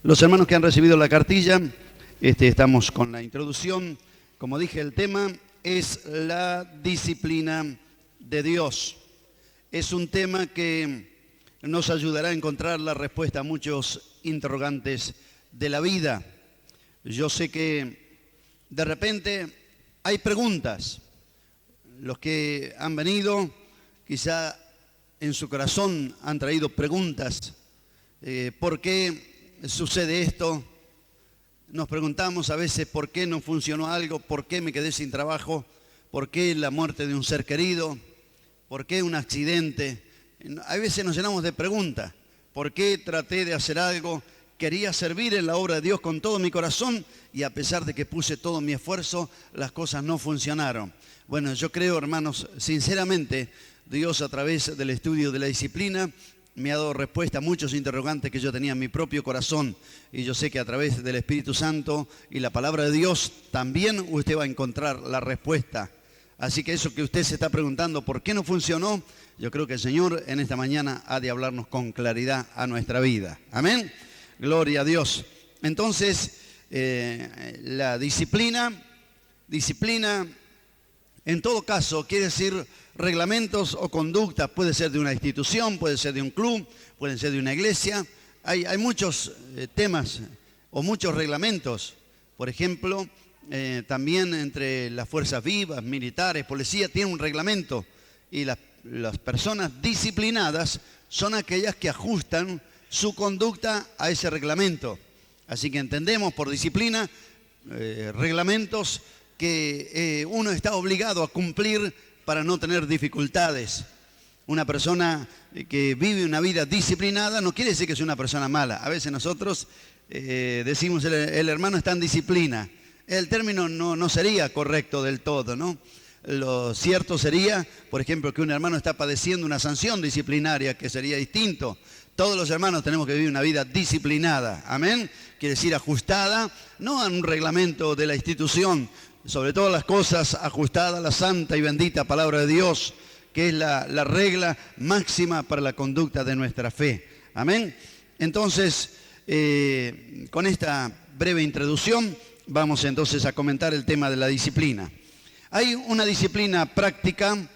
Los hermanos que han recibido la cartilla, estamos con la introducción. Como dije, el tema es la disciplina de Dios. Es un tema que nos ayudará a encontrar la respuesta a muchos interrogantes de la vida. Yo sé que de repente hay preguntas. Los que han venido, quizá en su corazón han traído preguntas. ¿Por qué sucede esto? Nos preguntamos a veces por qué no funcionó algo, por qué me quedé sin trabajo, por qué la muerte de un ser querido, por qué un accidente. A veces nos llenamos de preguntas. ¿Por qué traté de hacer algo? Quería servir en la obra de Dios con todo mi corazón y a pesar de que puse todo mi esfuerzo, las cosas no funcionaron. Bueno, yo creo, hermanos, sinceramente, Dios a través del estudio de la disciplina me ha dado respuesta a muchos interrogantes que yo tenía en mi propio corazón. Y yo sé que a través del Espíritu Santo y la palabra de Dios también usted va a encontrar la respuesta. Así que eso que usted se está preguntando, ¿por qué no funcionó? Yo creo que el Señor en esta mañana ha de hablarnos con claridad a nuestra vida. Amén. Gloria a Dios. Entonces, la disciplina en todo caso quiere decir reglamentos o conductas. Puede ser de una institución, puede ser de un club, puede ser de una iglesia. Hay muchos temas o muchos reglamentos. Por ejemplo, también entre las fuerzas vivas, militares, policía, tiene un reglamento. Y las personas disciplinadas son aquellas que ajustan su conducta a ese reglamento. Así que entendemos por disciplina reglamentos que uno está obligado a cumplir para no tener dificultades. Una persona que vive una vida disciplinada no quiere decir que es una persona mala. A veces nosotros decimos el hermano está en disciplina. El término no sería correcto del todo, ¿no? Lo cierto sería, por ejemplo, que un hermano está padeciendo una sanción disciplinaria, que sería distinto. Todos los hermanos tenemos que vivir una vida disciplinada, amén. Quiere decir ajustada, no a un reglamento de la institución, sobre todas las cosas ajustada a la santa y bendita palabra de Dios, que es la regla máxima para la conducta de nuestra fe, amén. Entonces, con esta breve introducción, vamos entonces a comentar el tema de la disciplina. Hay una disciplina práctica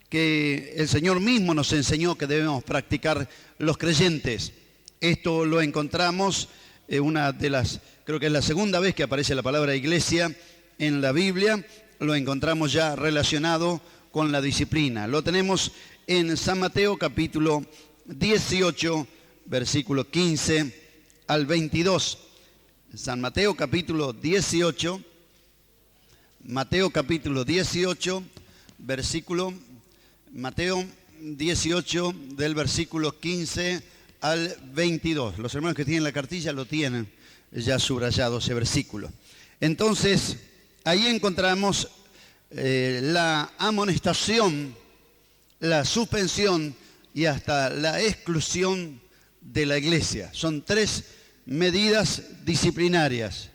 que el Señor mismo nos enseñó que debemos practicar los creyentes. Esto lo encontramos creo que es la segunda vez que aparece la palabra iglesia en la Biblia, lo encontramos ya relacionado con la disciplina. Lo tenemos en San Mateo capítulo 18, versículo 15 al 22. San Mateo capítulo 18, Mateo 18 del versículo 15 al 22. Los hermanos que tienen la cartilla lo tienen ya subrayado ese versículo. Entonces, ahí encontramos la amonestación, la suspensión y hasta la exclusión de la iglesia. Son 3 medidas disciplinarias.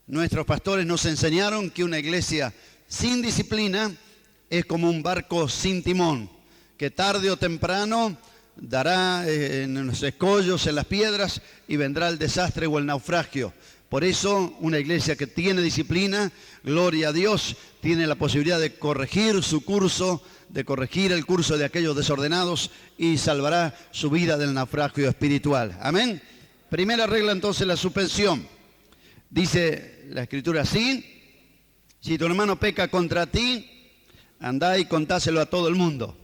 Nuestros pastores nos enseñaron que una iglesia sin disciplina es como un barco sin timón, que tarde o temprano dará en los escollos, en las piedras, y vendrá el desastre o el naufragio. Por eso, una iglesia que tiene disciplina, gloria a Dios, tiene la posibilidad de corregir su curso, de corregir el curso de aquellos desordenados y salvará su vida del naufragio espiritual. Amén. Primera regla entonces, la suspensión. Dice la Escritura así: si tu hermano peca contra ti, andá y contáselo a todo el mundo.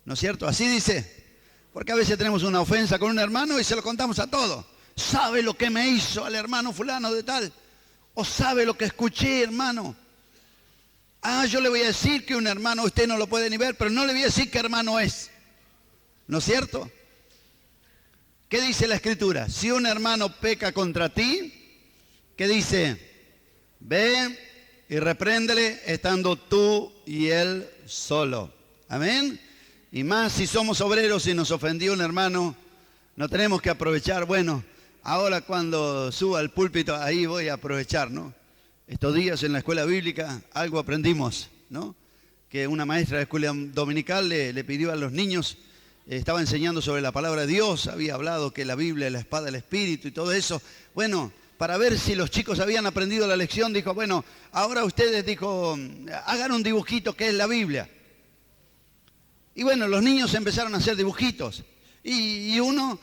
¿No es cierto? Así dice. Porque a veces tenemos una ofensa con un hermano y se lo contamos a todos. ¿Sabe lo que me hizo al hermano fulano de tal? ¿O sabe lo que escuché, hermano? Yo le voy a decir que un hermano usted no lo puede ni ver, pero no le voy a decir qué hermano es. ¿No es cierto? ¿Qué dice la Escritura? Si un hermano peca contra ti, ¿qué dice? Ve y repréndele estando tú y él solo. Amén. Y más si somos obreros y nos ofendió un hermano, no tenemos que aprovechar, bueno, ahora cuando suba al púlpito, ahí voy a aprovechar, ¿no? Estos días en la escuela bíblica algo aprendimos, ¿no? Que una maestra de escuela dominical le pidió a los niños estaba enseñando sobre la palabra de Dios, había hablado que la Biblia es la espada del Espíritu y todo eso. Bueno, para ver si los chicos habían aprendido la lección, dijo, bueno, ahora ustedes, dijo, hagan un dibujito que es la Biblia. Y bueno, los niños empezaron a hacer dibujitos. Y uno,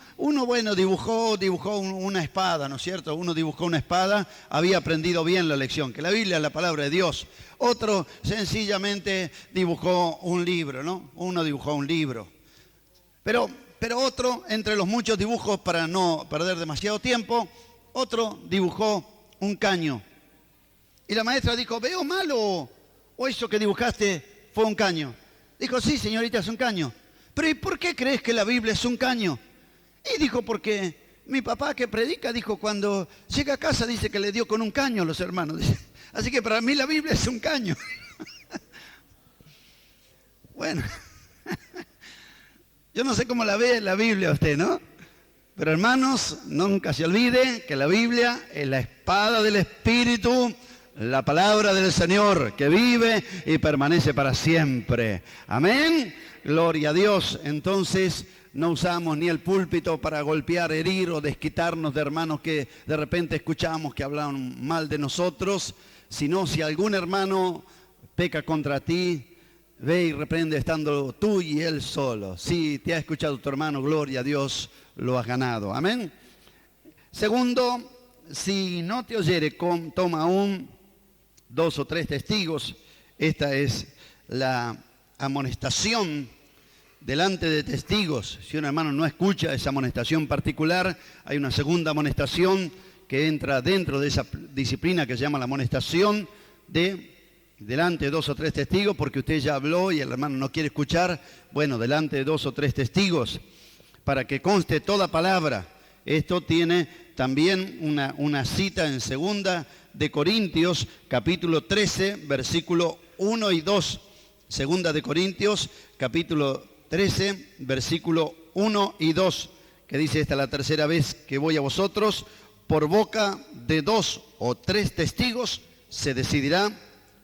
bueno, dibujó una espada, ¿no es cierto? Uno dibujó una espada, había aprendido bien la lección, que la Biblia es la palabra de Dios. Otro sencillamente dibujó un libro, ¿no? Uno dibujó un libro. Pero otro, entre los muchos dibujos, para no perder demasiado tiempo, otro dibujó un caño. Y la maestra dijo, ¿veo mal o eso que dibujaste fue un caño? Dijo, sí, señorita, es un caño. Pero ¿y por qué crees que la Biblia es un caño? Y dijo, porque mi papá que predica, dijo, cuando llega a casa dice que le dio con un caño a los hermanos. Dice, así que para mí la Biblia es un caño. Bueno, yo no sé cómo la ve la Biblia usted, ¿no? Pero hermanos, nunca se olvide que la Biblia es la espada del Espíritu, la palabra del Señor que vive y permanece para siempre. Amén. Gloria a Dios. Entonces no usamos ni el púlpito para golpear, herir o desquitarnos de hermanos que de repente escuchamos que hablan mal de nosotros, sino si algún hermano peca contra ti, ve y reprende estando tú y él solo. Si te ha escuchado tu hermano, gloria a Dios, lo has ganado. Amén. Segundo, si no te oyere, toma aún 2 o 3 testigos. Esta es la amonestación delante de testigos. Si un hermano no escucha esa amonestación particular, hay una segunda amonestación que entra dentro de esa disciplina que se llama la amonestación delante de 2 o 3 testigos, porque usted ya habló y el hermano no quiere escuchar. Bueno, delante de 2 o 3 testigos, para que conste toda palabra. Esto tiene también una cita en 2 de Corintios, capítulo 13, versículo 1 y 2. 2 de Corintios, capítulo 13, versículo 1 y 2, que dice, esta es la tercera vez que voy a vosotros, por boca de 2 o 3 testigos se decidirá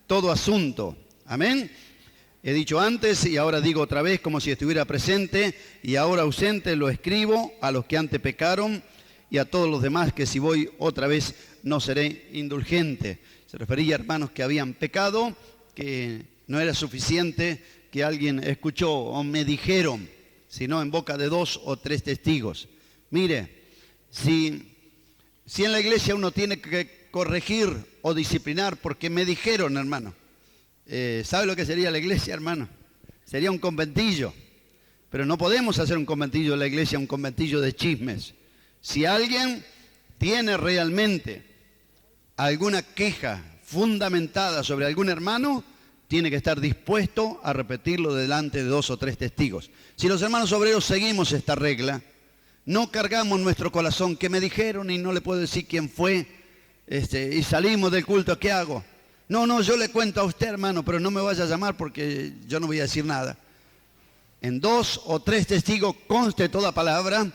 todo asunto. Amén. He dicho antes y ahora digo otra vez como si estuviera presente y ahora ausente, lo escribo a los que antes pecaron y a todos los demás, que si voy otra vez no seré indulgente. Se refería a hermanos que habían pecado, que no era suficiente que alguien escuchó o me dijeron, sino en boca de 2 o 3 testigos. Mire, si en la iglesia uno tiene que corregir o disciplinar porque me dijeron, hermano, ¿sabe lo que sería la iglesia, hermano? Sería un conventillo. Pero no podemos hacer un conventillo de la iglesia, un conventillo de chismes. Si alguien tiene realmente alguna queja fundamentada sobre algún hermano, tiene que estar dispuesto a repetirlo delante de 2 o 3 testigos. Si los hermanos obreros seguimos esta regla, no cargamos nuestro corazón, que me dijeron y no le puedo decir quién fue, y salimos del culto, ¿qué hago? No, yo le cuento a usted, hermano, pero no me vaya a llamar porque yo no voy a decir nada. En 2 o 3 testigos conste toda palabra.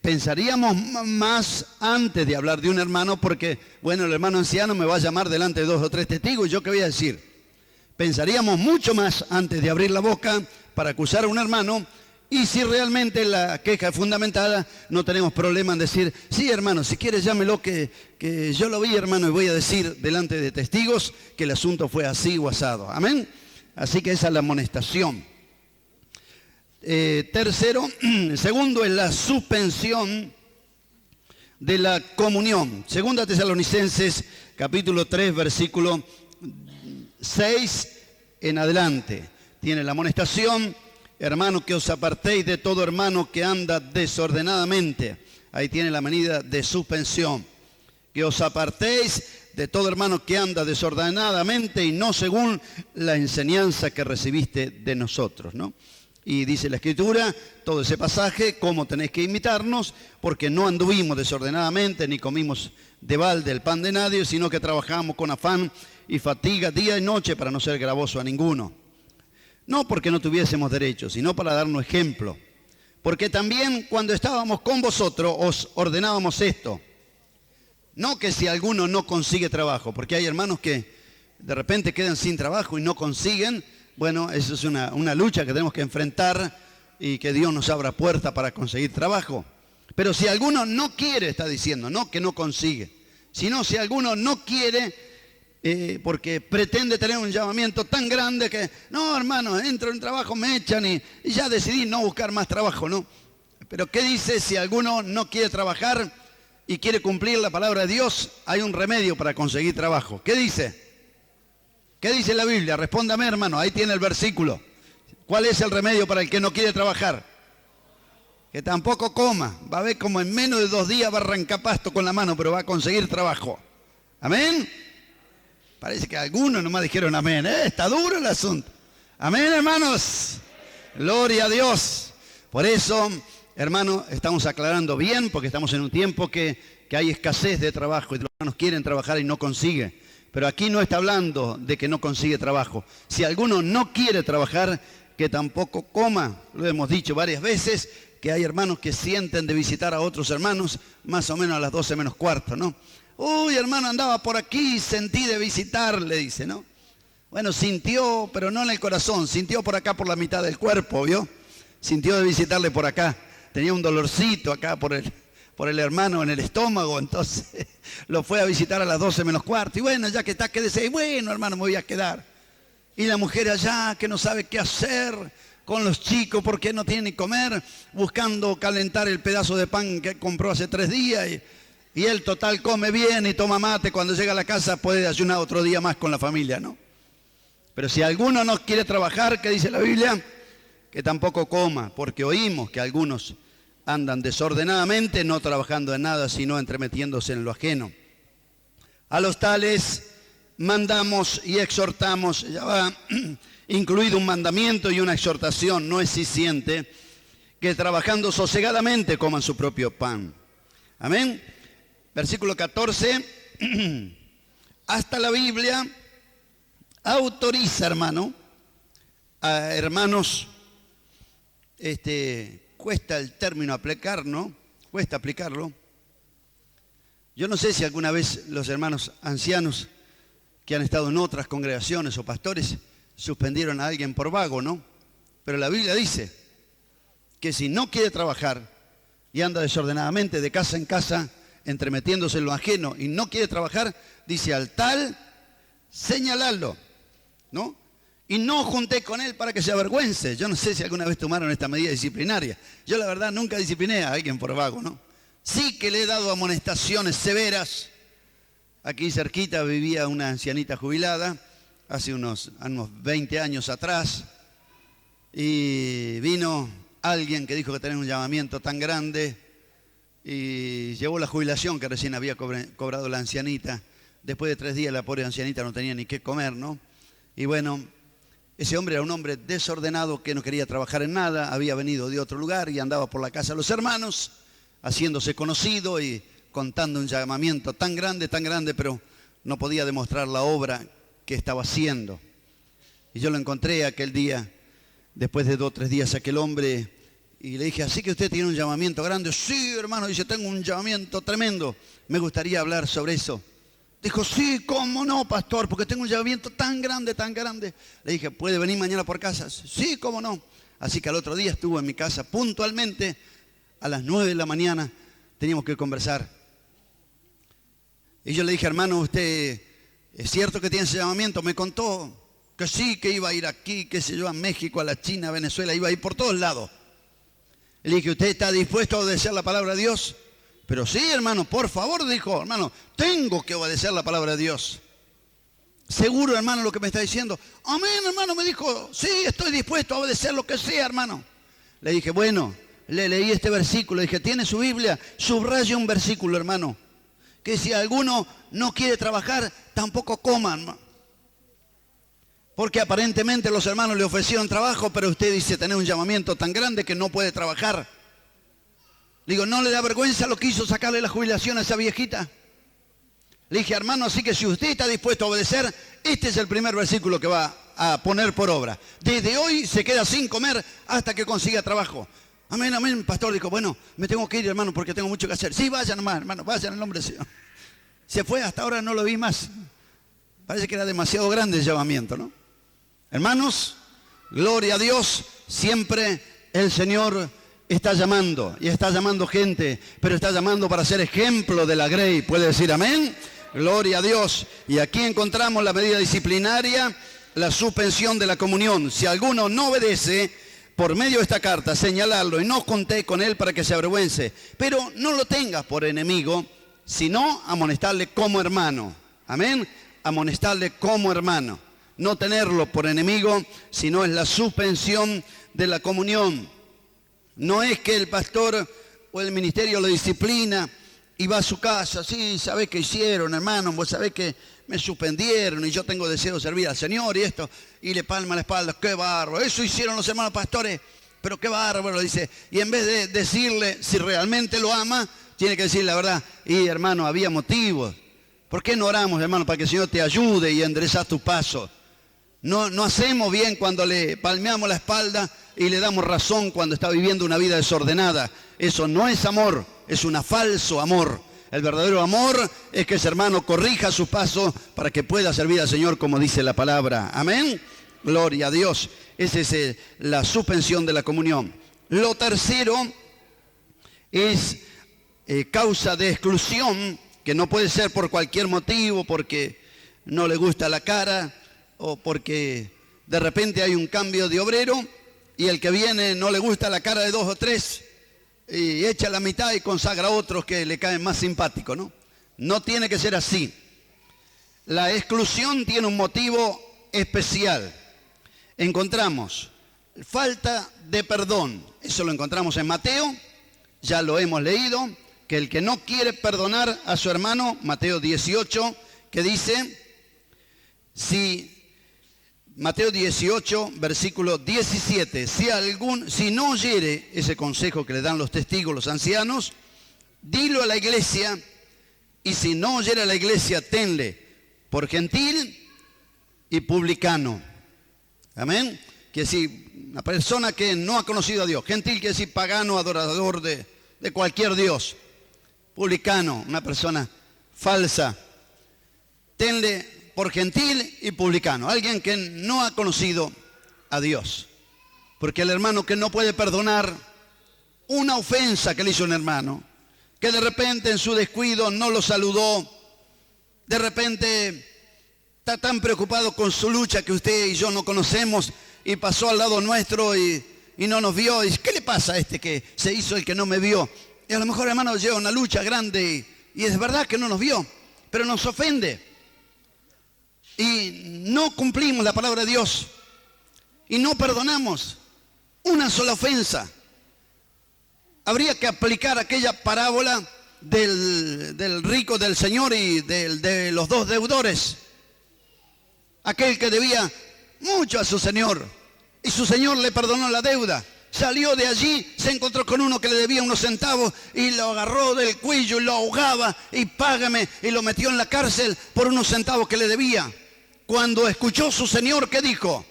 Pensaríamos más antes de hablar de un hermano, porque, bueno, el hermano anciano me va a llamar delante de 2 o 3 testigos, ¿y yo qué voy a decir? Pensaríamos mucho más antes de abrir la boca para acusar a un hermano, y si realmente la queja es fundamentada, no tenemos problema en decir, sí, hermano, si quiere llámelo, que yo lo vi, hermano, y voy a decir delante de testigos que el asunto fue así o asado. Amén. Así que esa es la amonestación. Segundo es la suspensión de la comunión. 2 Tesalonicenses, capítulo 3, versículo 6 en adelante. Tiene la amonestación, hermano, que os apartéis de todo hermano que anda desordenadamente. Ahí tiene la medida de suspensión. Que os apartéis de todo hermano que anda desordenadamente y no según la enseñanza que recibiste de nosotros, ¿no? Y dice la Escritura, todo ese pasaje, cómo tenéis que imitarnos, porque no anduvimos desordenadamente, ni comimos de balde el pan de nadie, sino que trabajamos con afán y fatiga día y noche para no ser gravoso a ninguno. No porque no tuviésemos derecho, sino para darnos ejemplo. Porque también cuando estábamos con vosotros os ordenábamos esto. No que si alguno no consigue trabajo, porque hay hermanos que de repente quedan sin trabajo y no consiguen. Bueno, eso es una lucha que tenemos que enfrentar y que Dios nos abra puerta para conseguir trabajo. Pero si alguno no quiere, está diciendo, no que no consigue, sino si alguno no quiere, porque pretende tener un llamamiento tan grande que, no hermano, entro en trabajo, me echan y ya decidí no buscar más trabajo, ¿no? Pero ¿qué dice si alguno no quiere trabajar y quiere cumplir la palabra de Dios? Hay un remedio para conseguir trabajo. ¿Qué dice? ¿Qué dice la Biblia? Respóndame, hermano, ahí tiene el versículo. ¿Cuál es el remedio para el que no quiere trabajar? Que tampoco coma. Va a ver como en menos de 2 días va a arrancar pasto con la mano, pero va a conseguir trabajo. ¿Amén? Parece que algunos nomás dijeron amén. Está duro el asunto. Amén, hermanos. Gloria a Dios. Por eso, hermano, estamos aclarando bien, porque estamos en un tiempo que hay escasez de trabajo y los hermanos quieren trabajar y no consiguen. Pero aquí no está hablando de que no consigue trabajo. Si alguno no quiere trabajar, que tampoco coma. Lo hemos dicho varias veces, que hay hermanos que sienten de visitar a otros hermanos más o menos a las 12 menos cuarto, ¿no? Uy, hermano, andaba por aquí, sentí de visitar, le dice, ¿no? Bueno, sintió, pero no en el corazón, sintió por acá por la mitad del cuerpo, ¿vio? Sintió de visitarle por acá. Tenía un dolorcito acá por el hermano en el estómago, entonces lo fue a visitar a las 12 menos cuarto. Y bueno, ya que está, quédese. Y bueno, hermano, me voy a quedar. Y la mujer allá que no sabe qué hacer con los chicos porque no tiene ni comer, buscando calentar el pedazo de pan que compró hace 3 días. Y él total come bien y toma mate. Cuando llega a la casa puede ayunar otro día más con la familia, ¿no? Pero si alguno no quiere trabajar, ¿qué dice la Biblia? Que tampoco coma, porque oímos que algunos andan desordenadamente, no trabajando en nada, sino entremetiéndose en lo ajeno. A los tales mandamos y exhortamos, ya va incluido un mandamiento y una exhortación, no es suficiente, que trabajando sosegadamente coman su propio pan. Amén. Versículo 14, hasta la Biblia autoriza, hermano, a hermanos, cuesta el término aplicar, ¿no? Cuesta aplicarlo. Yo no sé si alguna vez los hermanos ancianos que han estado en otras congregaciones o pastores suspendieron a alguien por vago, ¿no? Pero la Biblia dice que si no quiere trabajar y anda desordenadamente de casa en casa, entremetiéndose en lo ajeno y no quiere trabajar, dice al tal, señalarlo, ¿no? Y no junté con él para que se avergüence. Yo no sé si alguna vez tomaron esta medida disciplinaria. Yo la verdad nunca discipliné a alguien por vago, ¿no? Sí que le he dado amonestaciones severas. Aquí cerquita vivía una ancianita jubilada, hace unos 20 años atrás, y vino alguien que dijo que tenía un llamamiento tan grande y llevó la jubilación que recién había cobrado la ancianita. Después de 3 días la pobre ancianita no tenía ni qué comer, ¿no? Y bueno, ese hombre era un hombre desordenado que no quería trabajar en nada, había venido de otro lugar y andaba por la casa de los hermanos, haciéndose conocido y contando un llamamiento tan grande, pero no podía demostrar la obra que estaba haciendo. Y yo lo encontré aquel día, después de 2 o 3 días, aquel hombre, y le dije, ¿así que usted tiene un llamamiento grande? Sí, hermano, dice, tengo un llamamiento tremendo, me gustaría hablar sobre eso. Dijo, sí, ¿cómo no, pastor? Porque tengo un llamamiento tan grande. Le dije, ¿puede venir mañana por casa? Sí, ¿cómo no? Así que al otro día estuvo en mi casa puntualmente, a las 9 de la mañana, teníamos que conversar. Y yo le dije, hermano, ¿usted es cierto que tiene ese llamamiento? Me contó que sí, que iba a ir aquí, qué sé yo, a México, a la China, a Venezuela, iba a ir por todos lados. Le dije, ¿usted está dispuesto a obedecer la palabra de Dios? Pero sí, hermano, por favor, dijo, hermano, tengo que obedecer la palabra de Dios. ¿Seguro, hermano, lo que me está diciendo? Amén, hermano, me dijo, sí, estoy dispuesto a obedecer lo que sea, hermano. Le dije, bueno, le leí este versículo, le dije, ¿tiene su Biblia? Subraya un versículo, hermano, que si alguno no quiere trabajar, tampoco coma, hermano. Porque aparentemente los hermanos le ofrecieron trabajo, pero usted dice tener un llamamiento tan grande que no puede trabajar. Le digo, ¿no le da vergüenza lo que hizo sacarle la jubilación a esa viejita? Le dije, hermano, así que si usted está dispuesto a obedecer, este es el primer versículo que va a poner por obra. Desde hoy se queda sin comer hasta que consiga trabajo. Amén, amén, pastor. Dijo, bueno, me tengo que ir, hermano, porque tengo mucho que hacer. Sí, vayan nomás, hermano, vayan en el nombre del Señor. Se fue, hasta ahora no lo vi más. Parece que era demasiado grande el llamamiento, ¿no? Hermanos, gloria a Dios, siempre El Señor está llamando, y está llamando gente, pero está llamando para ser ejemplo de la grey. ¿Puede decir amén? Gloria a Dios. Y aquí encontramos la medida disciplinaria, la suspensión de la comunión. Si alguno no obedece, por medio de esta carta, señalarlo y no conté con él para que se avergüence. Pero no lo tengas por enemigo, sino amonestarle como hermano. Amén. Amonestarle como hermano. No tenerlo por enemigo, sino es la suspensión de la comunión. No es que el pastor o el ministerio lo disciplina y va a su casa. Sí, ¿sabés qué hicieron, hermano? Vos sabés que me suspendieron y yo tengo deseo de servir al Señor y esto. Y le palma la espalda. ¡Qué bárbaro! Eso hicieron los hermanos pastores. Pero qué bárbaro, dice. Y en vez de decirle si realmente lo ama, tiene que decir la verdad. Y hermano, había motivos. ¿Por qué no oramos, hermano, para que el Señor te ayude y enderezas tus pasos? No hacemos bien cuando le palmeamos la espalda y le damos razón cuando está viviendo una vida desordenada. Eso no es amor, es un falso amor. El verdadero amor es que ese hermano corrija sus pasos para que pueda servir al Señor como dice la palabra. Amén. Gloria a Dios. Esa es la suspensión de la comunión. Lo tercero es causa de exclusión, que no puede ser por cualquier motivo, porque no le gusta la cara, o porque de repente hay un cambio de obrero y el que viene no le gusta la cara de 2 o 3 y echa la mitad y consagra a otros que le caen más simpáticos, ¿no? No tiene que ser así. La exclusión tiene un motivo especial. Encontramos falta de perdón. Eso lo encontramos en Mateo, ya lo hemos leído, que el que no quiere perdonar a su hermano, Mateo 18, que dice, Mateo 18, versículo 17, si no oyere ese consejo que le dan los testigos, los ancianos, dilo a la iglesia, y si no oyere a la iglesia, tenle por gentil y publicano. Amén. Quiere decir, una persona que no ha conocido a Dios. Gentil quiere decir pagano, adorador de cualquier Dios. Publicano, una persona falsa. Tenle por gentil y publicano, alguien que no ha conocido a Dios. Porque el hermano que no puede perdonar una ofensa que le hizo un hermano, que de repente en su descuido no lo saludó, de repente está tan preocupado con su lucha que usted y yo no conocemos y pasó al lado nuestro y no nos vio. Y ¿qué le pasa a este que se hizo el que no me vio? Y a lo mejor, hermano, lleva una lucha grande y es verdad que no nos vio, pero nos ofende. Y no cumplimos la palabra de Dios y no perdonamos una sola ofensa. Habría que aplicar aquella parábola del rico del Señor y de los 2 deudores. Aquel que debía mucho a su Señor y su Señor le perdonó la deuda. Salió de allí, se encontró con uno que le debía unos centavos y lo agarró del cuello y lo ahogaba y págame, y lo metió en la cárcel por unos centavos que le debía. Cuando escuchó su Señor, ¿qué dijo?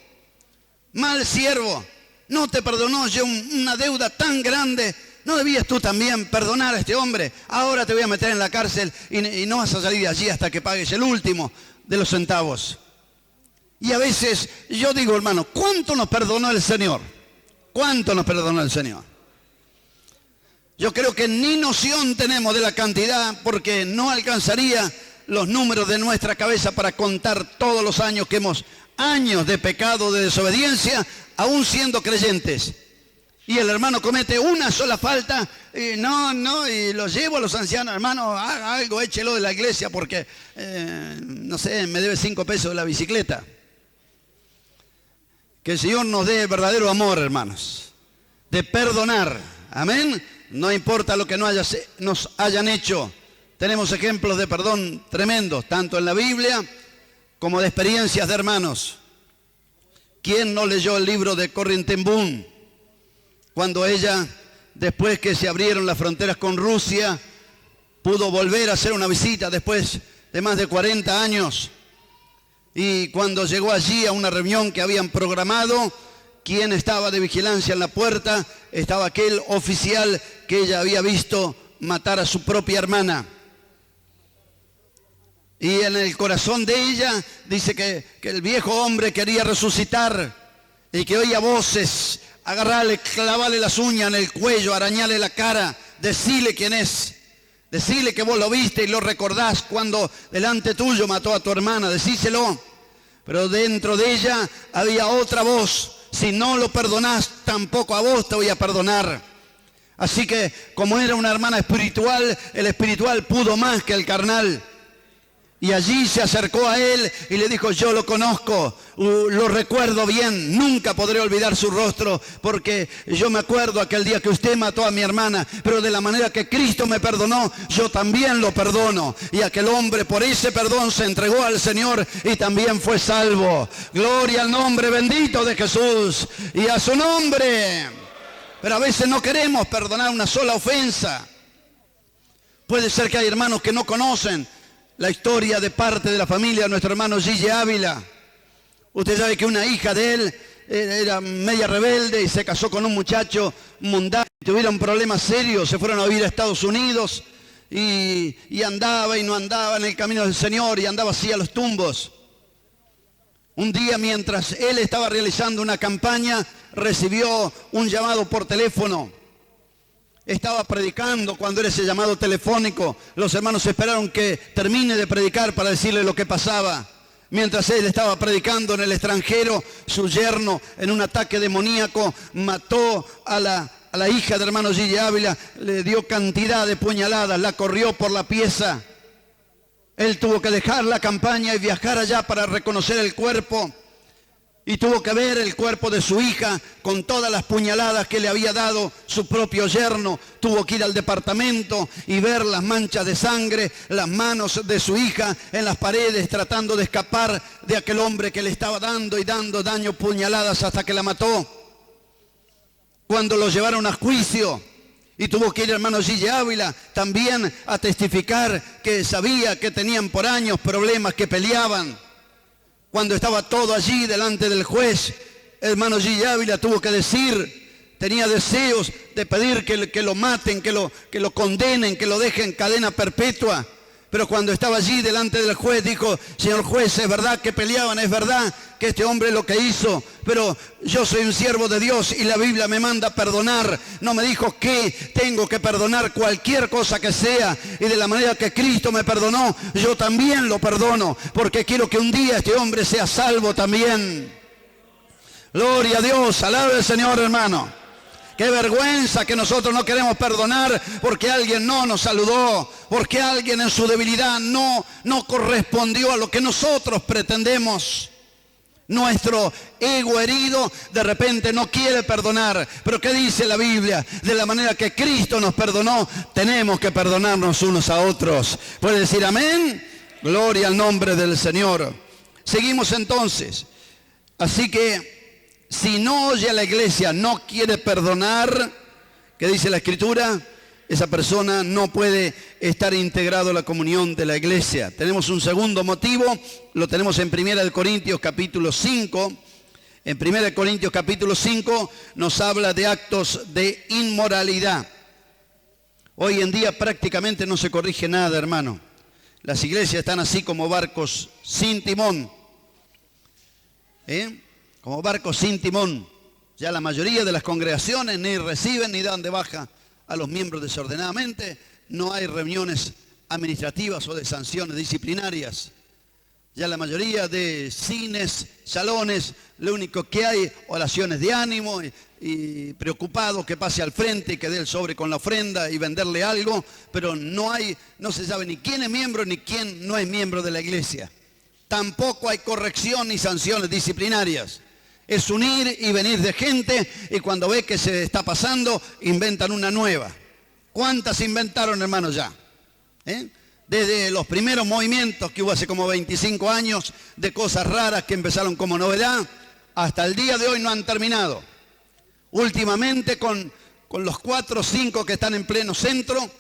Mal siervo, no te perdonó yo una deuda tan grande. ¿No debías tú también perdonar a este hombre? Ahora te voy a meter en la cárcel y no vas a salir de allí hasta que pagues el último de los centavos. Y a veces yo digo, hermano, ¿cuánto nos perdonó el Señor? ¿Cuánto nos perdonó el Señor? Yo creo que ni noción tenemos de la cantidad, porque no alcanzaría los números de nuestra cabeza para contar todos los años que años de pecado, de desobediencia, aún siendo creyentes. Y el hermano comete una sola falta y y lo llevo a los ancianos, hermano, haga algo, échelo de la iglesia porque, no sé, me debe 5 pesos de la bicicleta. Que el Señor nos dé verdadero amor, hermanos, de perdonar. Amén. No importa lo que nos hayan hecho. Tenemos ejemplos de perdón tremendos, tanto en la Biblia como de experiencias de hermanos. ¿Quién no leyó el libro de Corrie ten Boom? Cuando ella, después que se abrieron las fronteras con Rusia, pudo volver a hacer una visita después de más de 40 años. Y cuando llegó allí a una reunión que habían programado, ¿quién estaba de vigilancia en la puerta? Estaba aquel oficial que ella había visto matar a su propia hermana. Y en el corazón de ella dice que el viejo hombre quería resucitar y que oía voces agarrale, clavale las uñas en el cuello, arañale la cara, decile quién es. Decile que vos lo viste y lo recordás cuando delante tuyo mató a tu hermana, decíselo. Pero dentro de ella había otra voz. Si no lo perdonás, tampoco a vos te voy a perdonar. Así que como era una hermana espiritual, el espiritual pudo más que el carnal. Y allí se acercó a él y le dijo, yo lo conozco, lo recuerdo bien, nunca podré olvidar su rostro, porque yo me acuerdo aquel día que usted mató a mi hermana, pero de la manera que Cristo me perdonó, yo también lo perdono. Y aquel hombre por ese perdón se entregó al Señor y también fue salvo. Gloria al nombre bendito de Jesús y a su nombre. Pero a veces no queremos perdonar una sola ofensa. Puede ser que hay hermanos que no conocen la historia de parte de la familia de nuestro hermano Gille Ávila. Usted sabe que una hija de él era media rebelde y se casó con un muchacho mundano. Tuvieron problemas serios, se fueron a vivir a Estados Unidos y andaba y no andaba en el camino del Señor y andaba así a los tumbos. Un día mientras él estaba realizando una campaña, recibió un llamado por teléfono. Estaba predicando cuando era ese llamado telefónico. Los hermanos esperaron que termine de predicar para decirle lo que pasaba. Mientras él estaba predicando en el extranjero, su yerno, en un ataque demoníaco, mató a la hija de hermano Gille Ávila, le dio cantidad de puñaladas, la corrió por la pieza. Él tuvo que dejar la campaña y viajar allá para reconocer el cuerpo. Y tuvo que ver el cuerpo de su hija con todas las puñaladas que le había dado su propio yerno. Tuvo que ir al departamento y ver las manchas de sangre, las manos de su hija en las paredes tratando de escapar de aquel hombre que le estaba dando y dando daño, puñaladas hasta que la mató. Cuando lo llevaron a juicio y tuvo que ir el hermano Gille Ávila también a testificar que sabía que tenían por años problemas, que peleaban. Cuando estaba todo allí delante del juez, el hermano Gille Ávila tuvo que decir, tenía deseos de pedir que lo maten, que lo condenen, que lo dejen en cadena perpetua. Pero cuando estaba allí delante del juez dijo, señor juez, es verdad que peleaban, es verdad que este hombre lo que hizo, pero yo soy un siervo de Dios y la Biblia me manda perdonar. No me dijo que tengo que perdonar cualquier cosa que sea, y de la manera que Cristo me perdonó, yo también lo perdono, porque quiero que un día este hombre sea salvo también. Gloria a Dios, alabe al Señor, hermano. Qué vergüenza que nosotros no queremos perdonar porque alguien no nos saludó, porque alguien en su debilidad no correspondió a lo que nosotros pretendemos. Nuestro ego herido de repente no quiere perdonar. Pero ¿qué dice la Biblia? De la manera que Cristo nos perdonó, tenemos que perdonarnos unos a otros. ¿Puede decir amén? Gloria al nombre del Señor. Seguimos entonces. Así que si no oye a la iglesia, no quiere perdonar, ¿qué dice la Escritura? Esa persona no puede estar integrado a la comunión de la iglesia. Tenemos un segundo motivo, lo tenemos en 1 Corintios capítulo 5. En 1 Corintios capítulo 5 nos habla de actos de inmoralidad. Hoy en día prácticamente no se corrige nada, hermano. Las iglesias están así como barcos sin timón. Como barcos sin timón. Ya la mayoría de las congregaciones ni reciben ni dan de baja a los miembros desordenadamente. No hay reuniones administrativas o de sanciones disciplinarias. Ya la mayoría de cines, salones, lo único que hay, oraciones de ánimo y preocupado que pase al frente y que dé el sobre con la ofrenda y venderle algo, pero no se sabe ni quién es miembro ni quién no es miembro de la iglesia. Tampoco hay corrección ni sanciones disciplinarias. Es unir y venir de gente y cuando ve que se está pasando, inventan una nueva. ¿Cuántas inventaron, hermanos, ya? Desde los primeros movimientos que hubo hace como 25 años, de cosas raras que empezaron como novedad, hasta el día de hoy no han terminado. Últimamente con los 4 o 5 que están en pleno centro,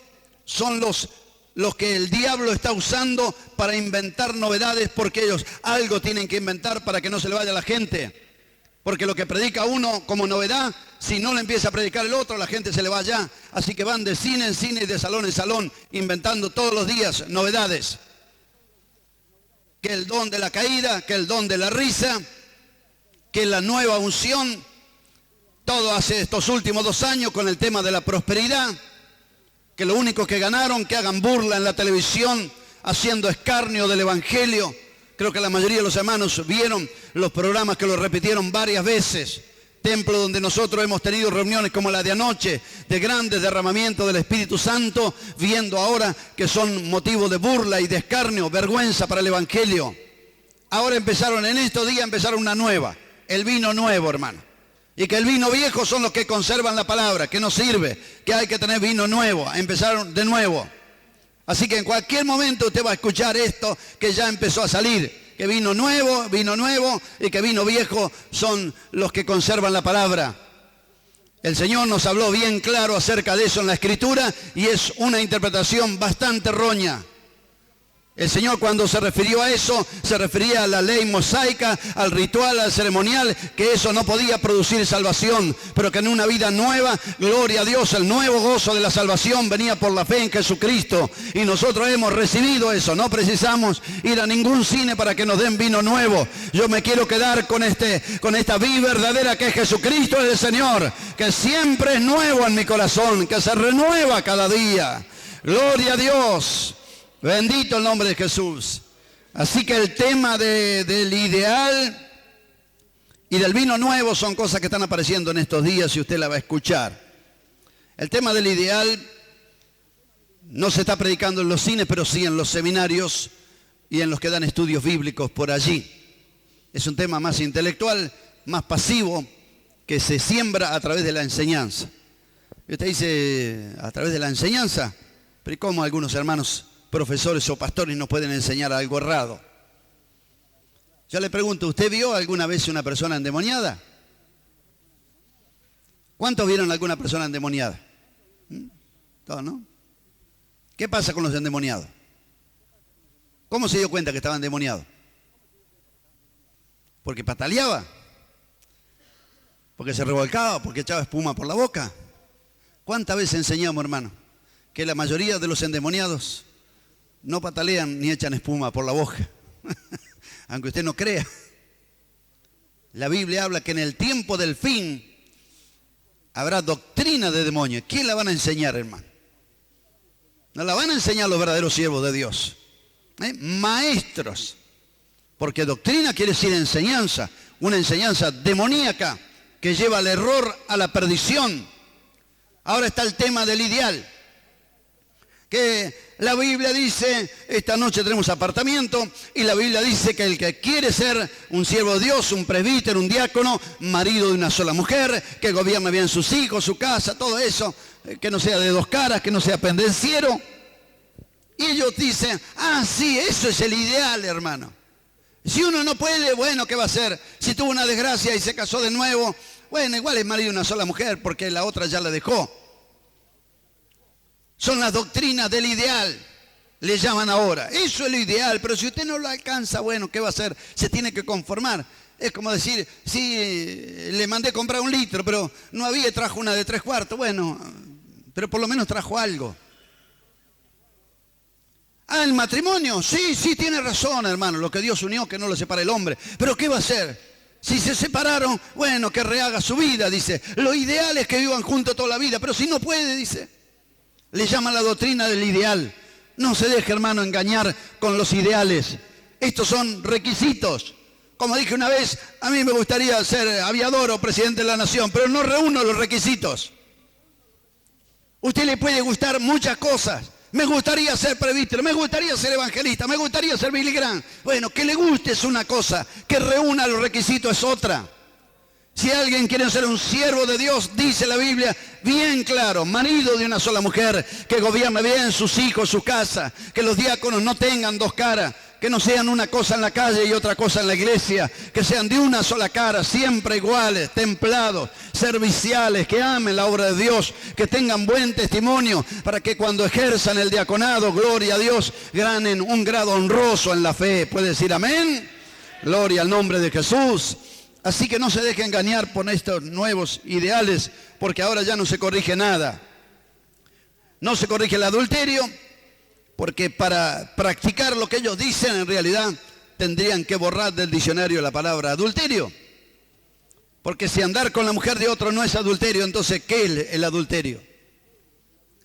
son los que el diablo está usando para inventar novedades, porque ellos algo tienen que inventar para que no se le vaya a la gente. Porque lo que predica uno como novedad, si no le empieza a predicar el otro, la gente se le va allá. Así que van de cine en cine y de salón en salón, inventando todos los días novedades. Que el don de la caída, que el don de la risa, que la nueva unción. Todo hace estos últimos 2 años con el tema de la prosperidad, que lo único que ganaron, que hagan burla en la televisión, haciendo escarnio del Evangelio. Creo que la mayoría de los hermanos vieron los programas que lo repitieron varias veces. Templo donde nosotros hemos tenido reuniones como la de anoche, de grandes derramamientos del Espíritu Santo, viendo ahora que son motivo de burla y de escarnio, vergüenza para el Evangelio. Ahora en estos días empezaron una nueva, el vino nuevo, hermano. Y que el vino viejo son los que conservan la palabra, que no sirve, que hay que tener vino nuevo. Empezaron de nuevo. Así que en cualquier momento usted va a escuchar esto que ya empezó a salir. Que vino nuevo y que vino viejo son los que conservan la palabra. El Señor nos habló bien claro acerca de eso en la Escritura y es una interpretación bastante errónea. El Señor cuando se refirió a eso, se refería a la ley mosaica, al ritual, al ceremonial, que eso no podía producir salvación, pero que en una vida nueva, gloria a Dios, el nuevo gozo de la salvación venía por la fe en Jesucristo. Y nosotros hemos recibido eso, no precisamos ir a ningún cine para que nos den vino nuevo. Yo me quiero quedar con esta vida verdadera que es Jesucristo el Señor, que siempre es nuevo en mi corazón, que se renueva cada día. Gloria a Dios. Bendito el nombre de Jesús. Así que el tema del ideal y del vino nuevo son cosas que están apareciendo en estos días y usted la va a escuchar. El tema del ideal no se está predicando en los cines, pero sí en los seminarios y en los que dan estudios bíblicos por allí. Es un tema más intelectual, más pasivo, que se siembra a través de la enseñanza. Y usted dice, ¿a través de la enseñanza? Pero ¿y cómo algunos hermanos profesores o pastores nos pueden enseñar algo errado? Yo le pregunto, ¿usted vio alguna vez una persona endemoniada? ¿Cuántos vieron alguna persona endemoniada? Todos, ¿no? ¿Qué pasa con los endemoniados? ¿Cómo se dio cuenta que estaba endemoniado? ¿Porque pataleaba? ¿Porque se revolcaba? ¿Porque echaba espuma por la boca? ¿Cuántas veces enseñamos, hermano, que la mayoría de los endemoniados no patalean ni echan espuma por la boca? Aunque usted no crea. La Biblia habla que en el tiempo del fin habrá doctrina de demonios. ¿Quién la van a enseñar, hermano? No la van a enseñar los verdaderos siervos de Dios. Maestros. Porque doctrina quiere decir enseñanza. Una enseñanza demoníaca que lleva al error, a la perdición. Ahora está el tema del ideal. Que la Biblia dice, esta noche tenemos apartamiento, y la Biblia dice que el que quiere ser un siervo de Dios, un presbítero, un diácono, marido de una sola mujer, que gobierne bien sus hijos, su casa, todo eso, que no sea de 2 caras, que no sea pendenciero. Y ellos dicen, sí, eso es el ideal, hermano. Si uno no puede, bueno, ¿qué va a hacer? Si tuvo una desgracia y se casó de nuevo, bueno, igual es marido de una sola mujer porque la otra ya la dejó. Son las doctrinas del ideal, le llaman ahora. Eso es lo ideal, pero si usted no lo alcanza, bueno, ¿qué va a hacer? Se tiene que conformar. Es como decir, sí, le mandé comprar 1 litro, pero no había, trajo una de 3/4. Bueno, pero por lo menos trajo algo. El matrimonio, sí, tiene razón, hermano. Lo que Dios unió, que no lo separe el hombre. Pero ¿qué va a hacer? Si se separaron, bueno, que rehaga su vida, dice. Lo ideal es que vivan juntos toda la vida, pero si no puede, dice. Le llaman la doctrina del ideal. No se deje, hermano, engañar con los ideales. Estos son requisitos. Como dije una vez, a mí me gustaría ser aviador o presidente de la nación, pero no reúno los requisitos. Usted le puede gustar muchas cosas. Me gustaría ser presbítero, me gustaría ser evangelista, me gustaría ser Billy Graham. Bueno, que le guste es una cosa, que reúna los requisitos es otra. Si alguien quiere ser un siervo de Dios, dice la Biblia bien claro, marido de una sola mujer, que gobierne bien sus hijos, su casa, que los diáconos no tengan 2 caras, que no sean una cosa en la calle y otra cosa en la iglesia, que sean de una sola cara, siempre iguales, templados, serviciales, que amen la obra de Dios, que tengan buen testimonio, para que cuando ejerzan el diaconado, gloria a Dios, ganen un grado honroso en la fe. ¿Puede decir amén? Gloria al nombre de Jesús. Así que no se deje engañar por estos nuevos ideales, porque ahora ya no se corrige nada. No se corrige el adulterio, porque para practicar lo que ellos dicen, en realidad tendrían que borrar del diccionario la palabra adulterio. Porque si andar con la mujer de otro no es adulterio, entonces ¿qué es el adulterio?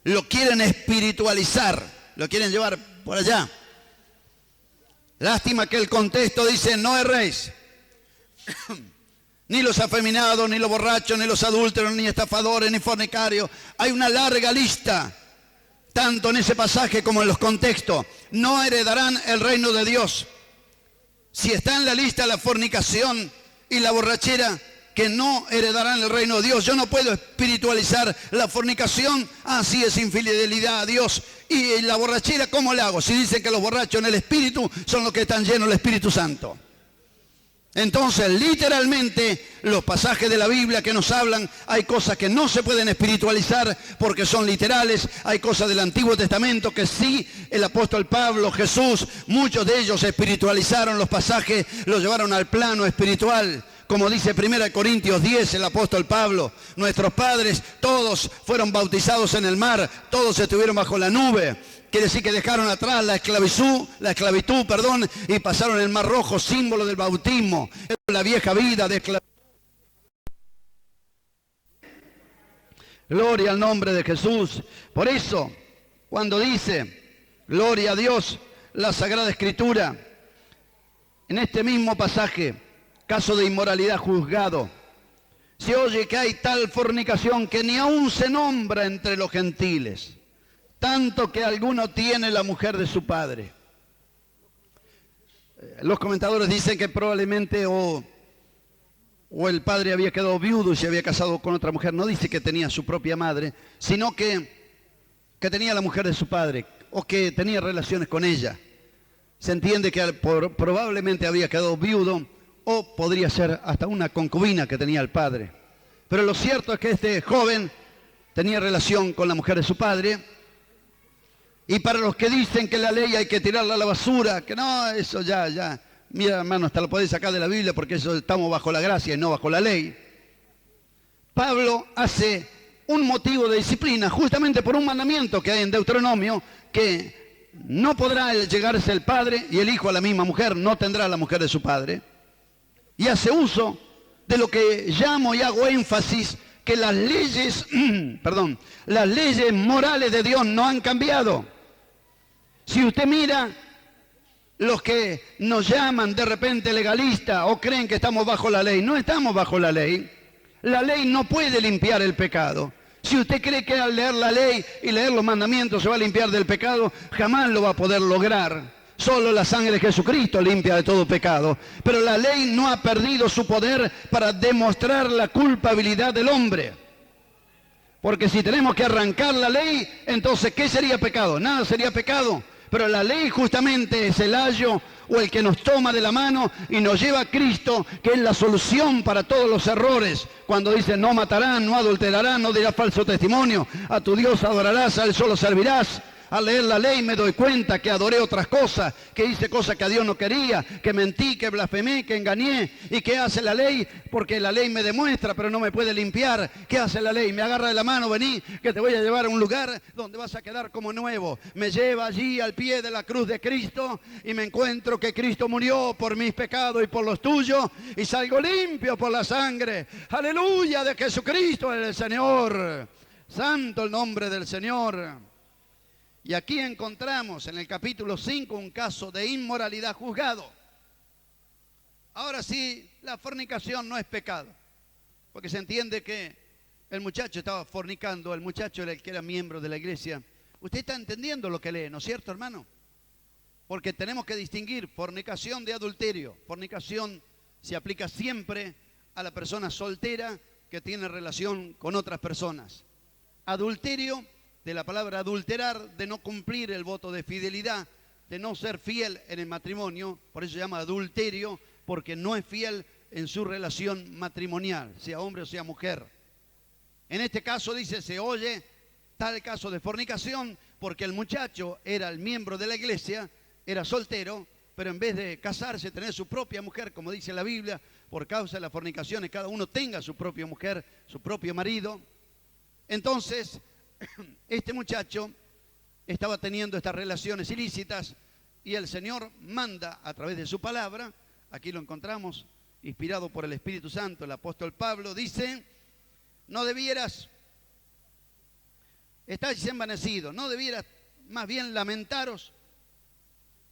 Lo quieren espiritualizar, lo quieren llevar por allá. Lástima que el contexto dice, no erréis. Ni los afeminados, ni los borrachos, ni los adúlteros, ni estafadores, ni fornicarios. Hay una larga lista, tanto en ese pasaje como en los contextos. No heredarán el reino de Dios. Si está en la lista la fornicación y la borrachera, que no heredarán el reino de Dios. Yo no puedo espiritualizar la fornicación, así es infidelidad a Dios. Y la borrachera, ¿cómo la hago? Si dicen que los borrachos en el Espíritu son los que están llenos del Espíritu Santo. Entonces, literalmente, los pasajes de la Biblia que nos hablan, hay cosas que no se pueden espiritualizar porque son literales, hay cosas del Antiguo Testamento que sí, el apóstol Pablo, Jesús, muchos de ellos espiritualizaron los pasajes, los llevaron al plano espiritual. Como dice 1 Corintios 10, el apóstol Pablo, nuestros padres todos fueron bautizados en el mar, todos estuvieron bajo la nube. Quiere decir que dejaron atrás la esclavitud, y pasaron el Mar Rojo, símbolo del bautismo, la vieja vida de esclavitud. Gloria al nombre de Jesús. Por eso, cuando dice, gloria a Dios, la Sagrada Escritura, en este mismo pasaje, caso de inmoralidad juzgado, se oye que hay tal fornicación que ni aún se nombra entre los gentiles. Tanto que alguno tiene la mujer de su padre. Los comentadores dicen que probablemente o el padre había quedado viudo y se había casado con otra mujer. No dice que tenía su propia madre, sino que tenía la mujer de su padre o que tenía relaciones con ella. Se entiende que probablemente había quedado viudo o podría ser hasta una concubina que tenía el padre. Pero lo cierto es que este joven tenía relación con la mujer de su padre. Y para los que dicen que la ley hay que tirarla a la basura, que no, eso ya, mira hermano, hasta lo podéis sacar de la Biblia porque eso estamos bajo la gracia y no bajo la ley. Pablo hace un motivo de disciplina justamente por un mandamiento que hay en Deuteronomio, que no podrá llegarse el padre y el hijo a la misma mujer, no tendrá la mujer de su padre. Y hace uso de lo que llamo y hago énfasis, que las leyes, las leyes morales de Dios no han cambiado. Si usted mira, los que nos llaman de repente legalistas o creen que estamos bajo la ley, no estamos bajo la ley. La ley no puede limpiar el pecado. Si usted cree que al leer la ley y leer los mandamientos se va a limpiar del pecado, jamás lo va a poder lograr. Solo la sangre de Jesucristo limpia de todo pecado. Pero la ley no ha perdido su poder para demostrar la culpabilidad del hombre. Porque si tenemos que arrancar la ley, entonces ¿qué sería pecado? Nada sería pecado. Pero la ley justamente es el ayo o el que nos toma de la mano y nos lleva a Cristo, que es la solución para todos los errores. Cuando dice no matarán, no adulterarán, no dirás falso testimonio, a tu Dios adorarás, a Él solo servirás. Al leer la ley me doy cuenta que adoré otras cosas, que hice cosas que a Dios no quería, que mentí, que blasfemé, que engañé. ¿Y qué hace la ley? Porque la ley me demuestra, pero no me puede limpiar. ¿Qué hace la ley? Me agarra de la mano, vení, que te voy a llevar a un lugar donde vas a quedar como nuevo. Me lleva allí al pie de la cruz de Cristo y me encuentro que Cristo murió por mis pecados y por los tuyos y salgo limpio por la sangre. Aleluya de Jesucristo el Señor. Santo el nombre del Señor. Y aquí encontramos en el capítulo 5 un caso de inmoralidad juzgado. Ahora sí, la fornicación no es pecado, porque se entiende que el muchacho estaba fornicando, el muchacho era el que era miembro de la iglesia. Usted está entendiendo lo que lee, ¿no es cierto, hermano? Porque tenemos que distinguir fornicación de adulterio. Fornicación se aplica siempre a la persona soltera que tiene relación con otras personas. Adulterio, de la palabra adulterar, de no cumplir el voto de fidelidad, de no ser fiel en el matrimonio, por eso se llama adulterio, porque no es fiel en su relación matrimonial, sea hombre o sea mujer. En este caso dice, se oye tal caso de fornicación, porque el muchacho era el miembro de la iglesia, era soltero, pero en vez de casarse, tener su propia mujer, como dice la Biblia, por causa de las fornicaciones, cada uno tenga su propia mujer, su propio marido. Entonces, este muchacho estaba teniendo estas relaciones ilícitas y el Señor manda a través de su palabra, aquí lo encontramos inspirado por el Espíritu Santo, el apóstol Pablo, dice, no debieras, estáis envanecidos, no debieras más bien lamentaros,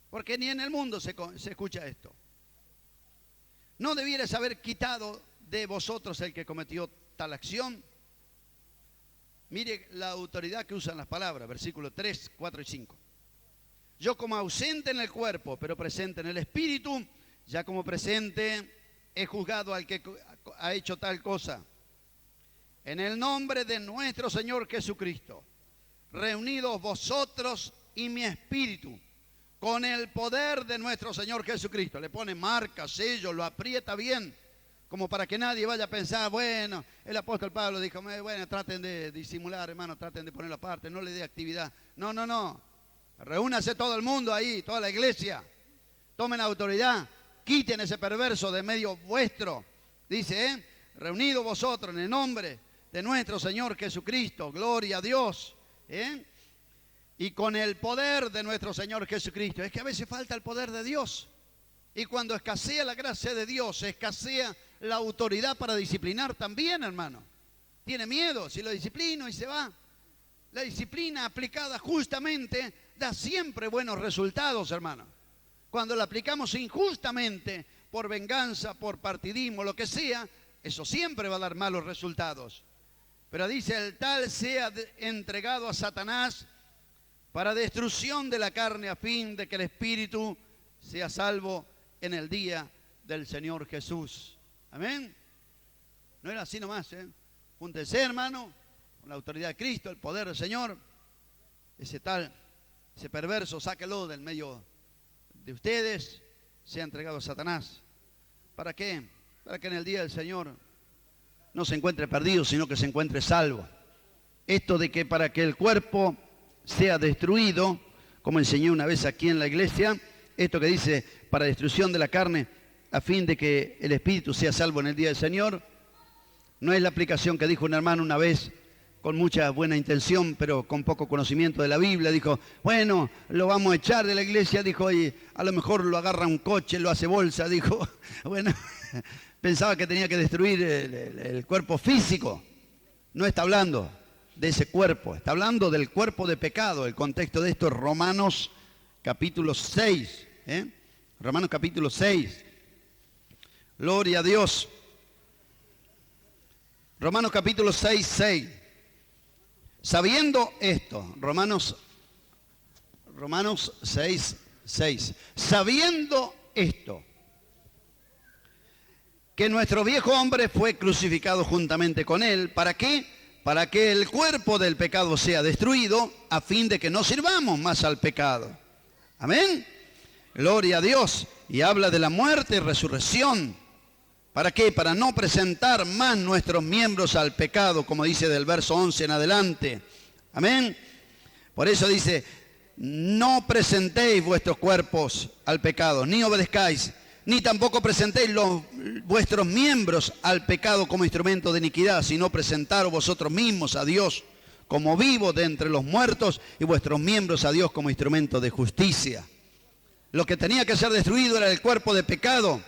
porque ni en el mundo se escucha esto. No debieras haber quitado de vosotros el que cometió tal acción. Mire la autoridad que usan las palabras, versículos 3, 4 y 5. Yo como ausente en el cuerpo, pero presente en el espíritu, ya como presente he juzgado al que ha hecho tal cosa. En el nombre de nuestro Señor Jesucristo, reunidos vosotros y mi espíritu, con el poder de nuestro Señor Jesucristo. Le pone marca, sello, lo aprieta bien, como para que nadie vaya a pensar, bueno, el apóstol Pablo dijo, bueno, traten de disimular, hermano, traten de ponerlo aparte, no le dé actividad. No, no, no. Reúnase todo el mundo ahí, toda la iglesia. Tomen autoridad, quiten ese perverso de medio vuestro. Dice, reunidos vosotros en el nombre de nuestro Señor Jesucristo, gloria a Dios. Y con el poder de nuestro Señor Jesucristo. Es que a veces falta el poder de Dios. Y cuando escasea la gracia de Dios, escasea la autoridad para disciplinar también, hermano. Tiene miedo, si lo disciplino y se va. La disciplina aplicada justamente da siempre buenos resultados, hermano. Cuando la aplicamos injustamente, por venganza, por partidismo, lo que sea, eso siempre va a dar malos resultados. Pero dice, el tal sea entregado a Satanás para destrucción de la carne, a fin de que el espíritu sea salvo en el día del Señor Jesús. Amén. No era así nomás, Júntense, hermano, con la autoridad de Cristo, el poder del Señor. Ese perverso, sáquelo del medio de ustedes, sea entregado a Satanás. ¿Para qué? Para que en el día del Señor no se encuentre perdido, sino que se encuentre salvo. Esto de que para que el cuerpo sea destruido, como enseñé una vez aquí en la iglesia, esto que dice para destrucción de la carne, a fin de que el espíritu sea salvo en el día del Señor, no es la aplicación que dijo un hermano una vez, con mucha buena intención, pero con poco conocimiento de la Biblia. Dijo, bueno, lo vamos a echar de la iglesia, dijo, y a lo mejor lo agarra un coche, lo hace bolsa, dijo, bueno, pensaba que tenía que destruir el cuerpo físico. No está hablando de ese cuerpo, está hablando del cuerpo de pecado. El contexto de esto es Romanos capítulo 6, Romanos capítulo 6. Gloria a Dios. Romanos capítulo 6, 6. Sabiendo esto, Romanos 6, 6. Sabiendo esto, que nuestro viejo hombre fue crucificado juntamente con él. ¿Para qué? Para que el cuerpo del pecado sea destruido, a fin de que no sirvamos más al pecado. Amén. Gloria a Dios. Y habla de la muerte y resurrección. ¿Para qué? Para no presentar más nuestros miembros al pecado, como dice del verso 11 en adelante. Amén. Por eso dice, no presentéis vuestros cuerpos al pecado, ni obedezcáis, ni tampoco presentéis vuestros miembros al pecado como instrumento de iniquidad, sino presentaros vosotros mismos a Dios como vivos de entre los muertos y vuestros miembros a Dios como instrumento de justicia. Lo que tenía que ser destruido era el cuerpo de pecado.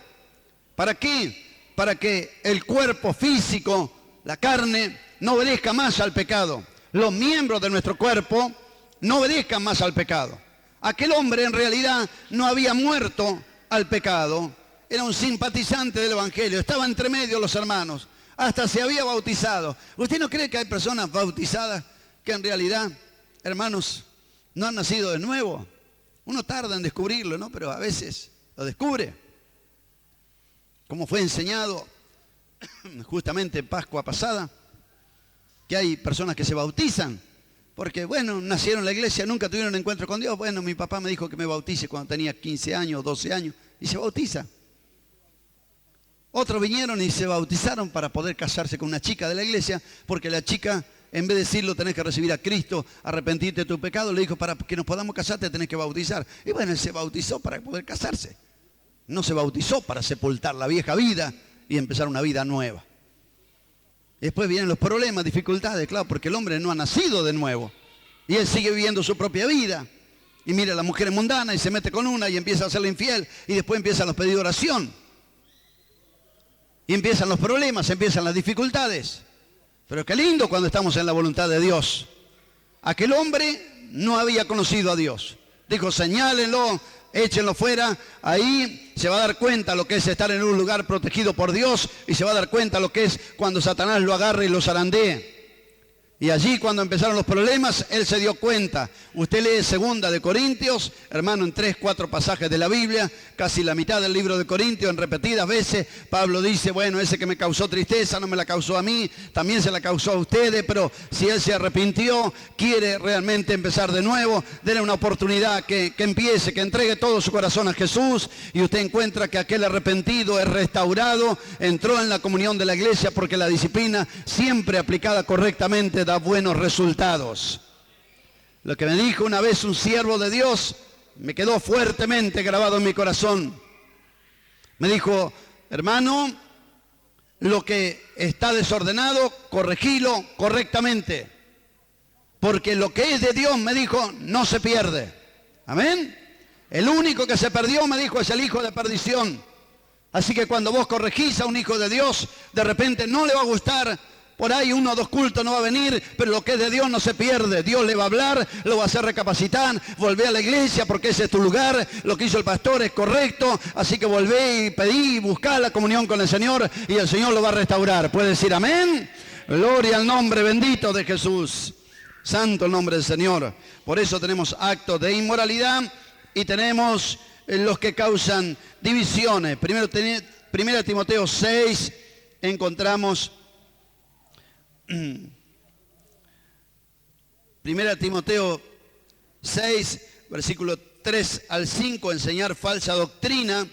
¿Para qué? Para que el cuerpo físico, la carne, no obedezca más al pecado. Los miembros de nuestro cuerpo no obedezcan más al pecado. Aquel hombre en realidad no había muerto al pecado, era un simpatizante del Evangelio, estaba entre medio de los hermanos, hasta se había bautizado. ¿Usted no cree que hay personas bautizadas que en realidad, hermanos, no han nacido de nuevo? Uno tarda en descubrirlo, ¿no? Pero a veces lo descubre. Como fue enseñado justamente en Pascua pasada, que hay personas que se bautizan, porque bueno, nacieron en la iglesia, nunca tuvieron un encuentro con Dios. Bueno, mi papá me dijo que me bautice cuando tenía 15 años, 12 años, y se bautiza. Otros vinieron y se bautizaron para poder casarse con una chica de la iglesia, porque la chica, en vez de decirlo, tenés que recibir a Cristo, arrepentirte de tu pecado, le dijo, para que nos podamos casar te tenés que bautizar. Y bueno, él se bautizó para poder casarse. No se bautizó para sepultar la vieja vida y empezar una vida nueva. Después vienen los problemas, dificultades, claro, porque el hombre no ha nacido de nuevo. Y él sigue viviendo su propia vida. Y mira a la mujer mundana y se mete con una y empieza a hacerle infiel. Y después empiezan los pedidos de oración. Y empiezan los problemas, empiezan las dificultades. Pero qué lindo cuando estamos en la voluntad de Dios. Aquel hombre no había conocido a Dios. Dijo, señálenlo, échenlo fuera. Ahí se va a dar cuenta lo que es estar en un lugar protegido por Dios y se va a dar cuenta lo que es cuando Satanás lo agarre y lo zarandee. Y allí cuando empezaron los problemas, él se dio cuenta. Usted lee 2 de Corintios, hermano, en 3, 4 pasajes de la Biblia, casi la mitad del libro de Corintios, en repetidas veces, Pablo dice, bueno, ese que me causó tristeza no me la causó a mí, también se la causó a ustedes, pero si él se arrepintió, quiere realmente empezar de nuevo, denle una oportunidad que empiece, que entregue todo su corazón a Jesús, y usted encuentra que aquel arrepentido es restaurado, entró en la comunión de la iglesia, porque la disciplina, siempre aplicada correctamente, da buenos resultados. Lo que me dijo una vez un siervo de Dios me quedó fuertemente grabado en mi corazón. Me dijo, hermano, lo que está desordenado, corregilo correctamente. Porque lo que es de Dios, me dijo, no se pierde. Amén. El único que se perdió, me dijo, es el hijo de perdición. Así que cuando vos corregís a un hijo de Dios, de repente no le va a gustar. Por ahí 1 o 2 cultos no va a venir, pero lo que es de Dios no se pierde. Dios le va a hablar, lo va a hacer recapacitar, volvé a la iglesia porque ese es tu lugar. Lo que hizo el pastor es correcto, así que volvé y pedí, buscá la comunión con el Señor y el Señor lo va a restaurar. ¿Puede decir amén? Gloria al nombre bendito de Jesús. Santo el nombre del Señor. Por eso tenemos actos de inmoralidad y tenemos los que causan divisiones. Primero Timoteo 6 encontramos... 1 Timoteo 6, versículo 3 al 5, enseñar falsa doctrina.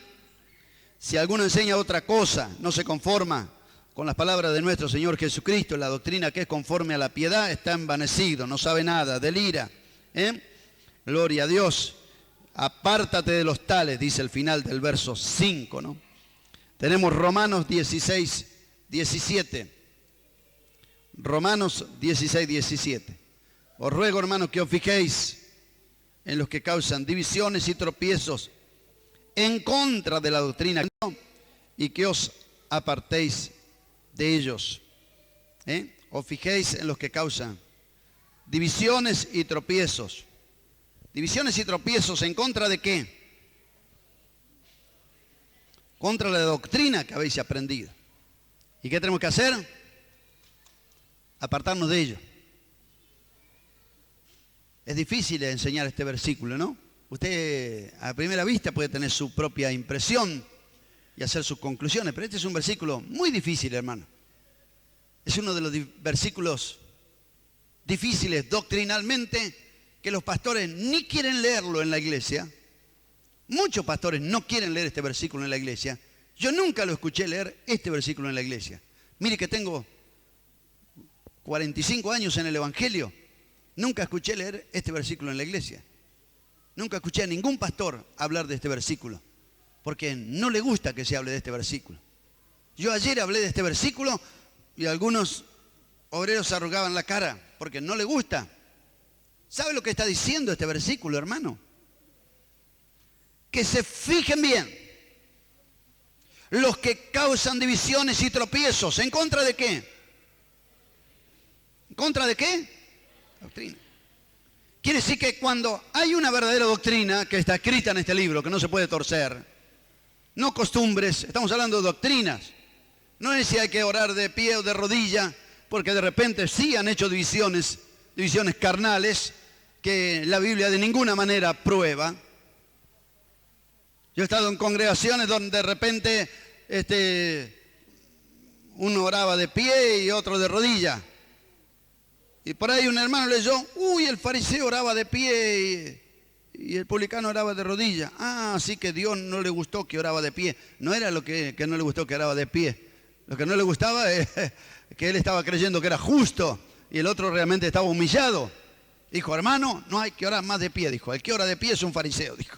Si alguno enseña otra cosa, no se conforma con las palabras de nuestro Señor Jesucristo, la doctrina que es conforme a la piedad, está envanecido, no sabe nada, delira. Gloria a Dios. Apártate de los tales, dice el final del verso 5, ¿no? Tenemos Romanos 16, 17. Romanos 16, 17. Os ruego, hermanos, que os fijéis en los que causan divisiones y tropiezos en contra de la doctrina y que os apartéis de ellos. Os fijéis en los que causan divisiones y tropiezos. Divisiones y tropiezos, ¿en contra de qué? Contra la doctrina que habéis aprendido. ¿Y qué tenemos que hacer? Apartarnos de ello. Es difícil enseñar este versículo, ¿no? Usted a primera vista puede tener su propia impresión y hacer sus conclusiones, pero este es un versículo muy difícil, hermano. Es uno de los versículos difíciles doctrinalmente que los pastores ni quieren leerlo en la iglesia. Muchos pastores no quieren leer este versículo en la iglesia. Yo nunca lo escuché leer este versículo en la iglesia. Mire que tengo 45 años en el Evangelio, nunca escuché leer este versículo en la iglesia. Nunca escuché a ningún pastor hablar de este versículo, porque no le gusta que se hable de este versículo. Yo ayer hablé de este versículo y algunos obreros se arrugaban la cara, porque no le gusta. ¿Sabe lo que está diciendo este versículo, hermano? Que se fijen bien. Los que causan divisiones y tropiezos, ¿en contra de qué? ¿En contra de qué? Doctrina. Quiere decir que cuando hay una verdadera doctrina que está escrita en este libro, que no se puede torcer, no costumbres, estamos hablando de doctrinas. No es si hay que orar de pie o de rodilla, porque de repente sí han hecho divisiones carnales que la Biblia de ninguna manera prueba. Yo he estado en congregaciones donde de repente uno oraba de pie y otro de rodilla. Y por ahí un hermano leyó, el fariseo oraba de pie y el publicano oraba de rodilla. Así que Dios no le gustó que oraba de pie. No era lo que no le gustó que oraba de pie. Lo que no le gustaba es que él estaba creyendo que era justo y el otro realmente estaba humillado. Dijo, hermano, no hay que orar más de pie. Dijo, el que ora de pie es un fariseo. Dijo.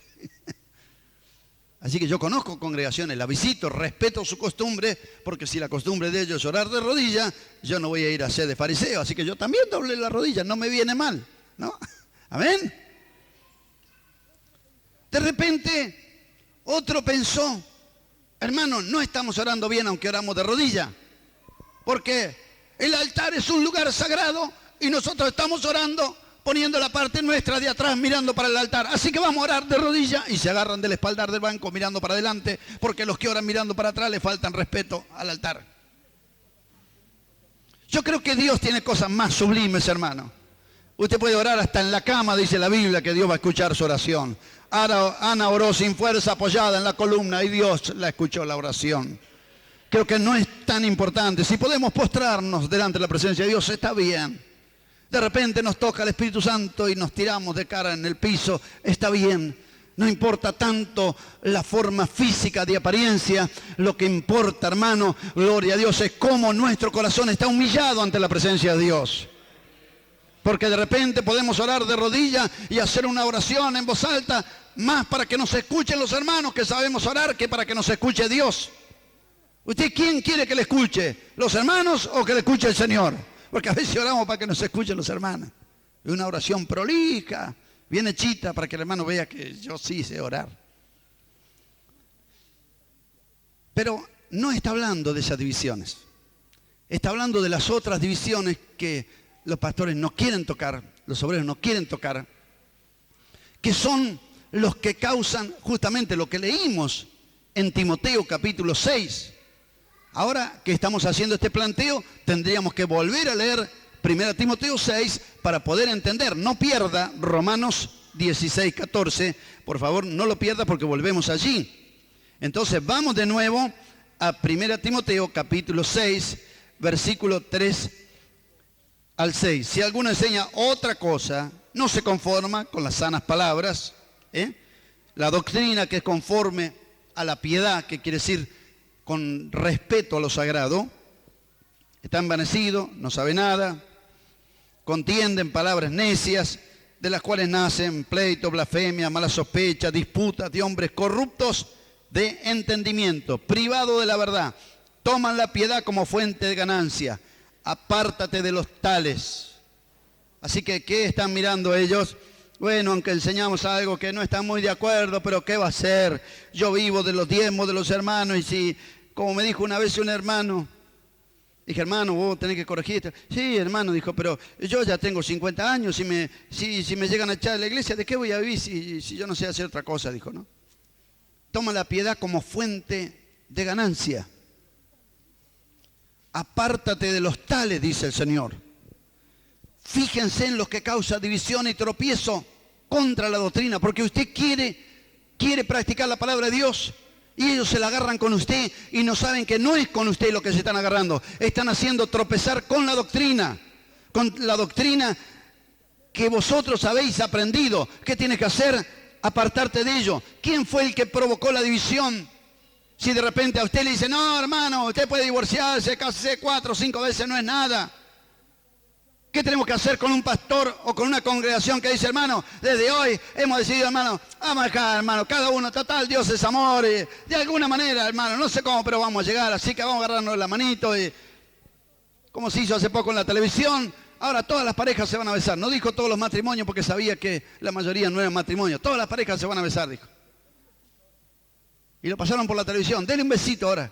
Así que yo conozco congregaciones, la visito, respeto su costumbre, porque si la costumbre de ellos es orar de rodillas, yo no voy a ir a ser de fariseo, así que yo también doblé la rodilla, no me viene mal, ¿no? Amén. De repente, otro pensó Hermano, no estamos orando bien aunque oramos de rodilla. Porque el altar es un lugar sagrado y nosotros estamos orando poniendo la parte nuestra de atrás mirando para el altar. Así que vamos a orar de rodilla y se agarran del espaldar del banco mirando para adelante, porque los que oran mirando para atrás le faltan respeto al altar. Yo creo que Dios tiene cosas más sublimes, hermano. Usted puede orar hasta en la cama, dice la Biblia, que Dios va a escuchar su oración. Ana oró sin fuerza, apoyada en la columna, y Dios la escuchó la oración. Creo que no es tan importante. Si podemos postrarnos delante de la presencia de Dios, está bien. De repente nos toca el Espíritu Santo y nos tiramos de cara en el piso, está bien. No importa tanto la forma física de apariencia, lo que importa, hermano, gloria a Dios, es cómo nuestro corazón está humillado ante la presencia de Dios. Porque de repente podemos orar de rodillas y hacer una oración en voz alta, más para que nos escuchen los hermanos que sabemos orar que para que nos escuche Dios. ¿Usted quién quiere que le escuche? ¿Los hermanos o que le escuche el Señor? Porque a veces oramos para que nos escuchen los hermanos. Es una oración prolija, bien hechita, para que el hermano vea que yo sí sé orar. Pero no está hablando de esas divisiones. Está hablando de las otras divisiones que los pastores no quieren tocar, los obreros no quieren tocar, que son los que causan justamente lo que leímos en Timoteo capítulo 6. Ahora que estamos haciendo este planteo, tendríamos que volver a leer 1 Timoteo 6 para poder entender. No pierda Romanos 16, 14. Por favor, no lo pierda porque volvemos allí. Entonces, vamos de nuevo a 1 Timoteo capítulo 6, versículo 3 al 6. Si alguno enseña otra cosa, no se conforma con las sanas palabras, la doctrina que es conforme a la piedad, que quiere decir con respeto a lo sagrado, está envanecido, no sabe nada, contienden palabras necias, de las cuales nacen pleito, blasfemia, mala sospecha, disputas de hombres corruptos de entendimiento, privados de la verdad, toman la piedad como fuente de ganancia. Apártate de los tales. Así que, ¿qué están mirando ellos? Bueno, aunque enseñamos algo que no están muy de acuerdo, pero ¿qué va a ser? Yo vivo de los diezmos de los hermanos y si, como me dijo una vez un hermano, dije, hermano, vos tenés que corregir esto. Sí, hermano, dijo, pero yo ya tengo 50 años, si me llegan a echar de la iglesia, ¿de qué voy a vivir si yo no sé hacer otra cosa? Dijo, ¿no? Toma la piedad como fuente de ganancia. Apártate de los tales, dice el Señor. Fíjense en los que causan división y tropiezo contra la doctrina, porque usted quiere practicar la palabra de Dios y ellos se la agarran con usted y no saben que no es con usted lo que se están agarrando. Están haciendo tropezar con la doctrina que vosotros habéis aprendido. ¿Qué tienes que hacer? Apartarte de ello. ¿Quién fue el que provocó la división? Si de repente a usted le dice, no, hermano, usted puede divorciarse, casarse 4 o 5 veces, no es nada. ¿Qué tenemos que hacer con un pastor o con una congregación que dice, hermano, desde hoy hemos decidido, hermano, vamos acá, hermano, cada uno, total, Dios es amor, y de alguna manera, hermano, no sé cómo, pero vamos a llegar, así que vamos a agarrarnos la manito, y como se hizo hace poco en la televisión, ahora todas las parejas se van a besar. No dijo todos los matrimonios porque sabía que la mayoría no eran matrimonios, todas las parejas se van a besar, dijo. Y lo pasaron por la televisión. Denle un besito ahora.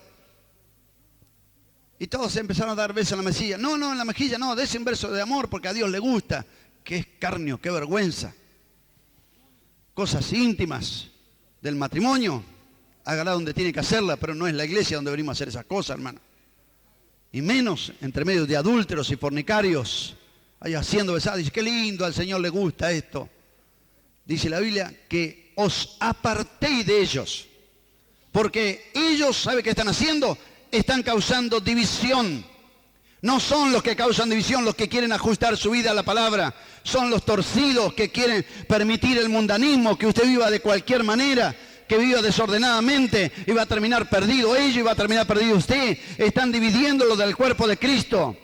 Y todos se empezaron a dar besos en la mejilla. No, en la mejilla no, dése un beso de amor porque a Dios le gusta. Qué escarnio, qué vergüenza. Cosas íntimas del matrimonio. Hágala donde tiene que hacerla, pero no es la iglesia donde venimos a hacer esas cosas, hermano. Y menos entre medio de adúlteros y fornicarios. Ahí haciendo besadas. Dice, qué lindo, al Señor le gusta esto. Dice la Biblia que os apartéis de ellos. Porque ellos, ¿sabe qué están haciendo? Están causando división. No son los que causan división los que quieren ajustar su vida a la palabra. Son los torcidos que quieren permitir el mundanismo, que usted viva de cualquier manera, que viva desordenadamente y va a terminar perdido ellos y va a terminar perdido usted. Están dividiéndolo del cuerpo de Cristo.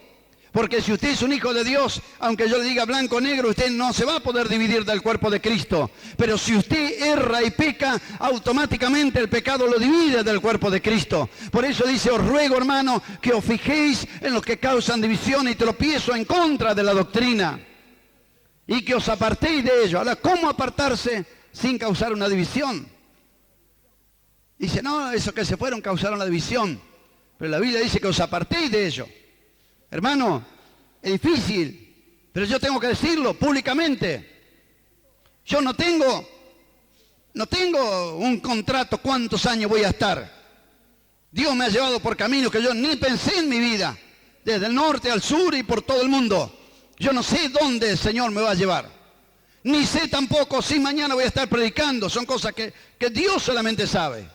Porque si usted es un hijo de Dios, aunque yo le diga blanco o negro, usted no se va a poder dividir del cuerpo de Cristo. Pero si usted erra y peca, automáticamente el pecado lo divide del cuerpo de Cristo. Por eso dice, os ruego, hermano, que os fijéis en los que causan división y tropiezo en contra de la doctrina. Y que os apartéis de ello. Ahora, ¿cómo apartarse sin causar una división? Dice, no, esos que se fueron causaron la división. Pero la Biblia dice que os apartéis de ellos. Hermano, es difícil, pero yo tengo que decirlo públicamente. Yo no tengo un contrato cuántos años voy a estar. Dios me ha llevado por caminos que yo ni pensé en mi vida. Desde el norte al sur y por todo el mundo. Yo no sé dónde el Señor me va a llevar. Ni sé tampoco si mañana voy a estar predicando. Son cosas que Dios solamente sabe.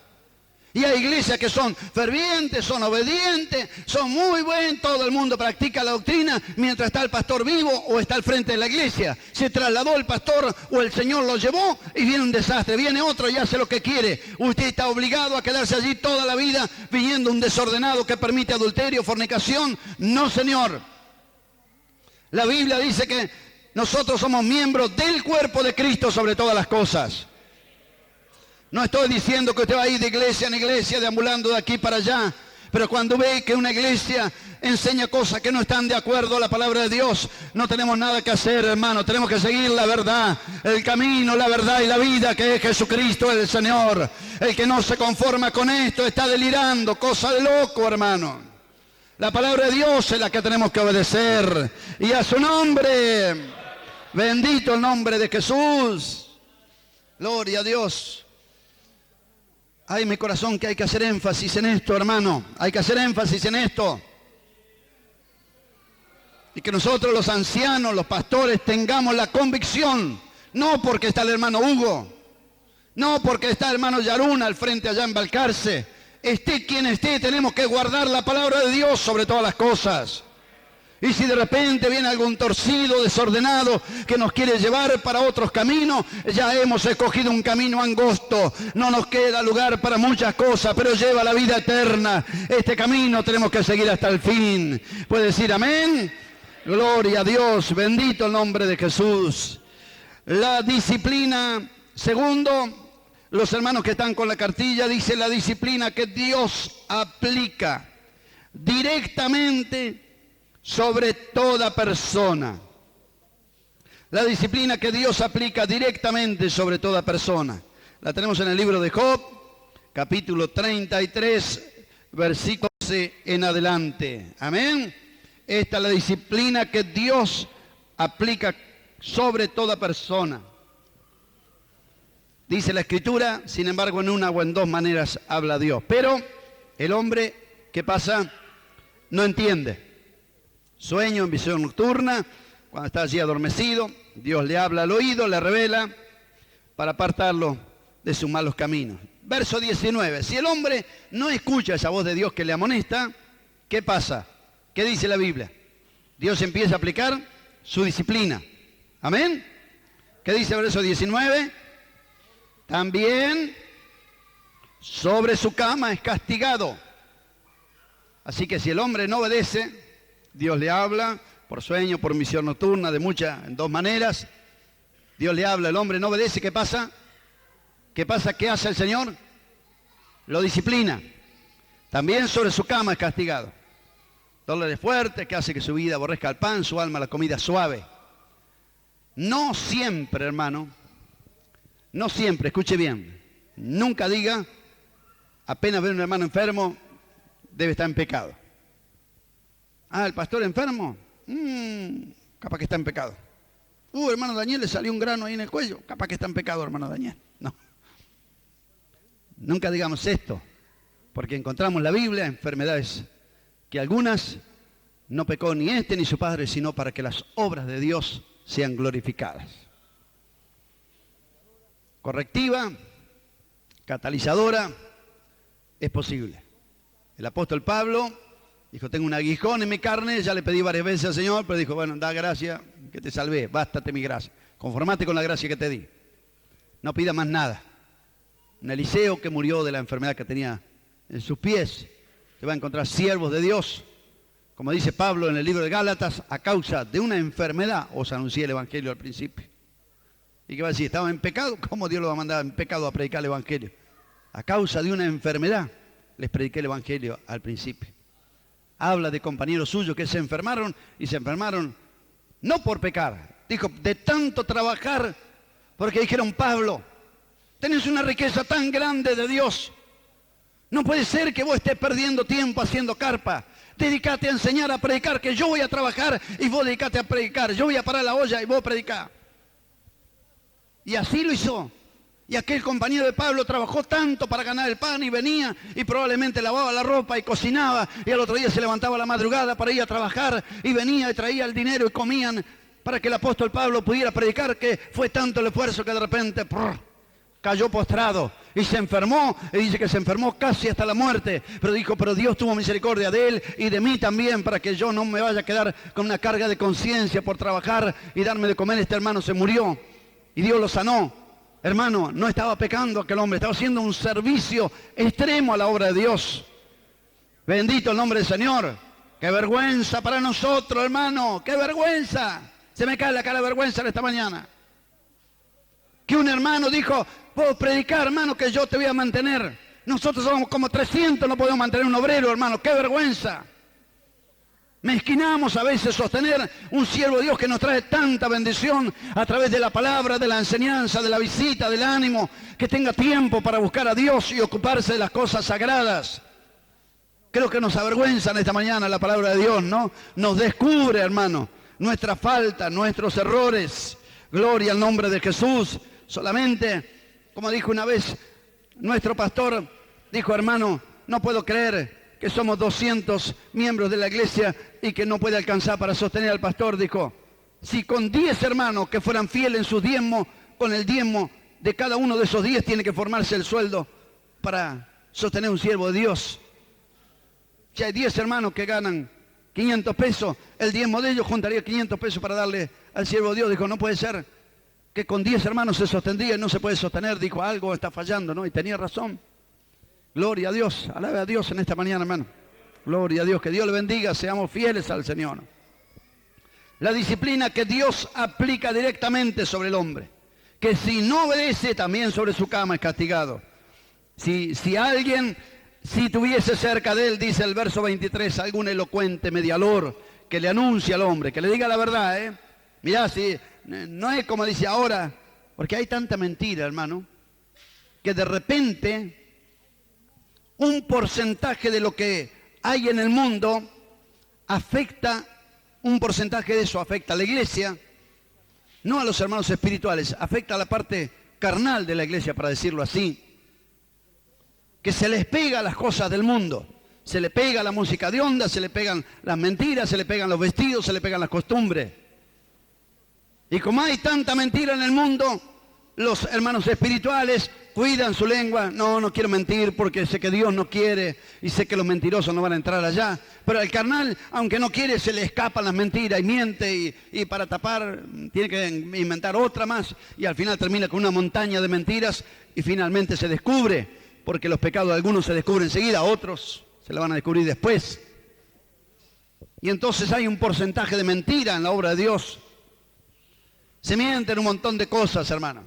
Y hay iglesias que son fervientes, son obedientes, son muy buenas, todo el mundo practica la doctrina mientras está el pastor vivo o está al frente de la iglesia. Se trasladó el pastor o el Señor lo llevó y viene un desastre, viene otro y hace lo que quiere. Usted está obligado a quedarse allí toda la vida viniendo un desordenado que permite adulterio, fornicación. No, señor. La Biblia dice que nosotros somos miembros del cuerpo de Cristo sobre todas las cosas. No estoy diciendo que usted va a ir de iglesia en iglesia, deambulando de aquí para allá. Pero cuando ve que una iglesia enseña cosas que no están de acuerdo a la palabra de Dios, no tenemos nada que hacer, hermano. Tenemos que seguir la verdad, el camino, la verdad y la vida, que es Jesucristo el Señor. El que no se conforma con esto está delirando, cosa de loco, hermano. La palabra de Dios es la que tenemos que obedecer. Y a su nombre, bendito el nombre de Jesús. Gloria a Dios. Ay, mi corazón, que hay que hacer énfasis en esto, hermano. Hay que hacer énfasis en esto. Y que nosotros los ancianos, los pastores, tengamos la convicción. No porque está el hermano Hugo. No porque está el hermano Yaruna al frente allá en Balcarce. Esté quien esté, tenemos que guardar la palabra de Dios sobre todas las cosas. Y si de repente viene algún torcido, desordenado, que nos quiere llevar para otros caminos, ya hemos escogido un camino angosto. No nos queda lugar para muchas cosas, pero lleva la vida eterna. Este camino tenemos que seguir hasta el fin. ¿Puede decir amén? Gloria a Dios, bendito el nombre de Jesús. La disciplina, segundo, los hermanos que están con la cartilla, dice la disciplina que Dios aplica directamente sobre toda persona. La disciplina que Dios aplica directamente sobre toda persona. La tenemos en el libro de Job, capítulo 33, versículos en adelante. Amén. Esta es la disciplina que Dios aplica sobre toda persona. Dice la Escritura, sin embargo, en una o en dos maneras habla Dios. Pero el hombre, ¿qué pasa? No entiende. Sueño en visión nocturna, cuando está allí adormecido, Dios le habla al oído, le revela para apartarlo de sus malos caminos. Verso 19, si el hombre no escucha esa voz de Dios que le amonesta, ¿qué pasa? ¿Qué dice la Biblia? Dios empieza a aplicar su disciplina. ¿Amén? ¿Qué dice el verso 19? También sobre su cama es castigado. Así que si el hombre no obedece, Dios le habla por sueño, por misión nocturna, en dos maneras. Dios le habla, el hombre no obedece, ¿qué pasa? ¿Qué pasa? ¿Qué hace el Señor? Lo disciplina. También sobre su cama es castigado. Dolores fuertes que hace que su vida aborrezca el pan, su alma la comida suave. No siempre, hermano, no siempre, escuche bien, nunca diga, apenas ve a un hermano enfermo, debe estar en pecado. Ah, el pastor enfermo, capaz que está en pecado. Hermano Daniel, le salió un grano ahí en el cuello, capaz que está en pecado, hermano Daniel. No. Nunca digamos esto, porque encontramos en la Biblia enfermedades que algunas no pecó ni este ni su padre, sino para que las obras de Dios sean glorificadas. Correctiva, catalizadora, es posible. El apóstol Pablo dijo, tengo un aguijón en mi carne, ya le pedí varias veces al Señor, pero dijo, bueno, da gracia que te salvé, bástate mi gracia. Conformate con la gracia que te di. No pida más nada. Un Eliseo que murió de la enfermedad que tenía en sus pies, se va a encontrar siervos de Dios, como dice Pablo en el libro de Gálatas, a causa de una enfermedad os anuncié el Evangelio al principio. ¿Y qué va a decir? ¿Estaban en pecado? ¿Cómo Dios los va a mandar en pecado a predicar el Evangelio? A causa de una enfermedad les prediqué el Evangelio al principio. Habla de compañeros suyos que se enfermaron y se enfermaron no por pecar. Dijo, de tanto trabajar, porque dijeron, Pablo, tenés una riqueza tan grande de Dios No puede ser que vos estés perdiendo tiempo haciendo carpa. Dedicate a enseñar, a predicar, que yo voy a trabajar y vos dedicate a predicar. Yo voy a parar la olla y vos predicá. Y así lo hizo. Y aquel compañero de Pablo trabajó tanto para ganar el pan y venía y probablemente lavaba la ropa y cocinaba y al otro día se levantaba a la madrugada para ir a trabajar y venía y traía el dinero y comían para que el apóstol Pablo pudiera predicar, que fue tanto el esfuerzo que de repente cayó postrado y se enfermó, y dice que se enfermó casi hasta la muerte, pero dijo, pero Dios tuvo misericordia de él y de mí también, para que yo no me vaya a quedar con una carga de conciencia por trabajar y darme de comer. Este hermano se murió y Dios lo sanó. Hermano, no estaba pecando aquel hombre, estaba haciendo un servicio extremo a la obra de Dios. Bendito el nombre del Señor. ¡Qué vergüenza para nosotros, hermano! ¡Qué vergüenza! Se me cae la cara de vergüenza en esta mañana. Que un hermano dijo, vos predicar, hermano, que yo te voy a mantener. Nosotros somos como 300, no podemos mantener un obrero, hermano. ¡Qué vergüenza! Mezquinamos a veces sostener un siervo de Dios que nos trae tanta bendición a través de la palabra, de la enseñanza, de la visita, del ánimo, que tenga tiempo para buscar a Dios y ocuparse de las cosas sagradas. Creo que nos avergüenza en esta mañana la palabra de Dios, ¿no? Nos descubre, hermano, nuestra falta, nuestros errores. Gloria al nombre de Jesús. Solamente, como dijo una vez nuestro pastor, dijo, hermano, no puedo creer que somos 200 miembros de la iglesia y que no puede alcanzar para sostener al pastor. Dijo, si con 10 hermanos que fueran fieles en sus diezmos, con el diezmo de cada uno de esos 10 tiene que formarse el sueldo para sostener un siervo de Dios. Si hay 10 hermanos que ganan 500 pesos, el diezmo de ellos juntaría 500 pesos para darle al siervo de Dios. Dijo, no puede ser que con 10 hermanos se sostendría y no se puede sostener. Dijo, algo está fallando, ¿no? Y tenía razón. Gloria a Dios, alabe a Dios en esta mañana, hermano. Gloria a Dios, que Dios le bendiga, seamos fieles al Señor. La disciplina que Dios aplica directamente sobre el hombre, que si no obedece también sobre su cama es castigado. Si alguien, si tuviese cerca de él, dice el verso 23, algún elocuente mediador que le anuncie al hombre, que le diga la verdad, mirá, si no es como dice ahora, porque hay tanta mentira, hermano, que de repente un porcentaje de lo que hay en el mundo afecta, un porcentaje de eso afecta a la iglesia, no a los hermanos espirituales, afecta a la parte carnal de la iglesia, para decirlo así, que se les pega las cosas del mundo, se le pega la música de onda, se le pegan las mentiras, se le pegan los vestidos, se le pegan las costumbres. Y como hay tanta mentira en el mundo, los hermanos espirituales cuidan su lengua. No quiero mentir porque sé que Dios no quiere y sé que los mentirosos no van a entrar allá. Pero al carnal, aunque no quiere, se le escapan las mentiras y miente y para tapar tiene que inventar otra más. Y al final termina con una montaña de mentiras y finalmente se descubre, porque los pecados de algunos se descubren enseguida, otros se la van a descubrir después. Y entonces hay un porcentaje de mentira en la obra de Dios. Se mienten un montón de cosas, hermano.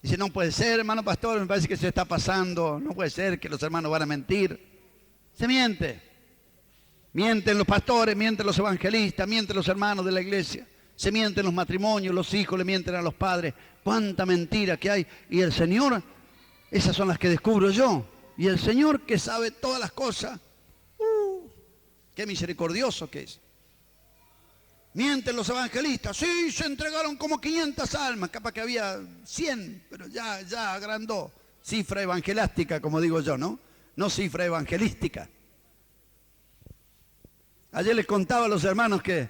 Dice, no puede ser, hermano pastor, me parece que se está pasando. No puede ser que los hermanos van a mentir. Se miente. Mienten los pastores, mienten los evangelistas, mienten los hermanos de la iglesia. Se mienten los matrimonios, los hijos le mienten a los padres. Cuánta mentira que hay. Y el Señor, esas son las que descubro yo. Y el Señor, que sabe todas las cosas, qué misericordioso que es. Mienten los evangelistas, sí, se entregaron como 500 almas, capaz que había 100, pero ya agrandó. Cifra evangelástica, como digo yo, ¿no? No cifra evangelística. Ayer les contaba a los hermanos que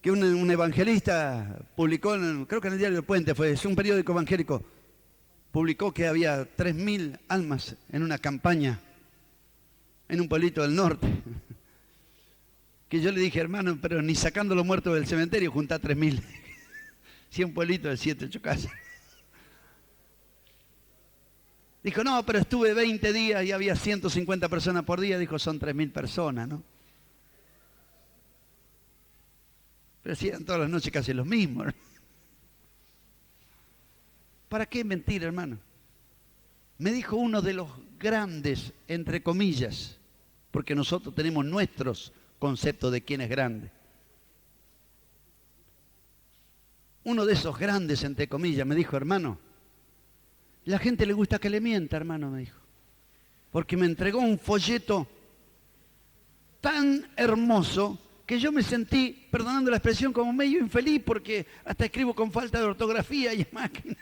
un evangelista publicó, creo que en el diario El Puente, es un periódico evangélico, publicó que había 3.000 almas en una campaña en un pueblito del norte. Que yo le dije, hermano, pero ni sacando los muertos del cementerio junta 3.000. Si un pueblito de 7, 8 casas. Dijo, no, pero estuve 20 días y había 150 personas por día. Dijo, son 3.000 personas, ¿no? Pero hacían todas las noches casi los mismos, ¿no? ¿Para qué mentir, hermano? Me dijo uno de los grandes, entre comillas, porque nosotros tenemos nuestros conceptos de quién es grande. Uno de esos grandes, entre comillas, me dijo, hermano, la gente le gusta que le mienta, hermano, me dijo. porque me entregó un folleto tan hermoso que yo me sentí, perdonando la expresión, como medio infeliz, porque hasta escribo con falta de ortografía y máquina.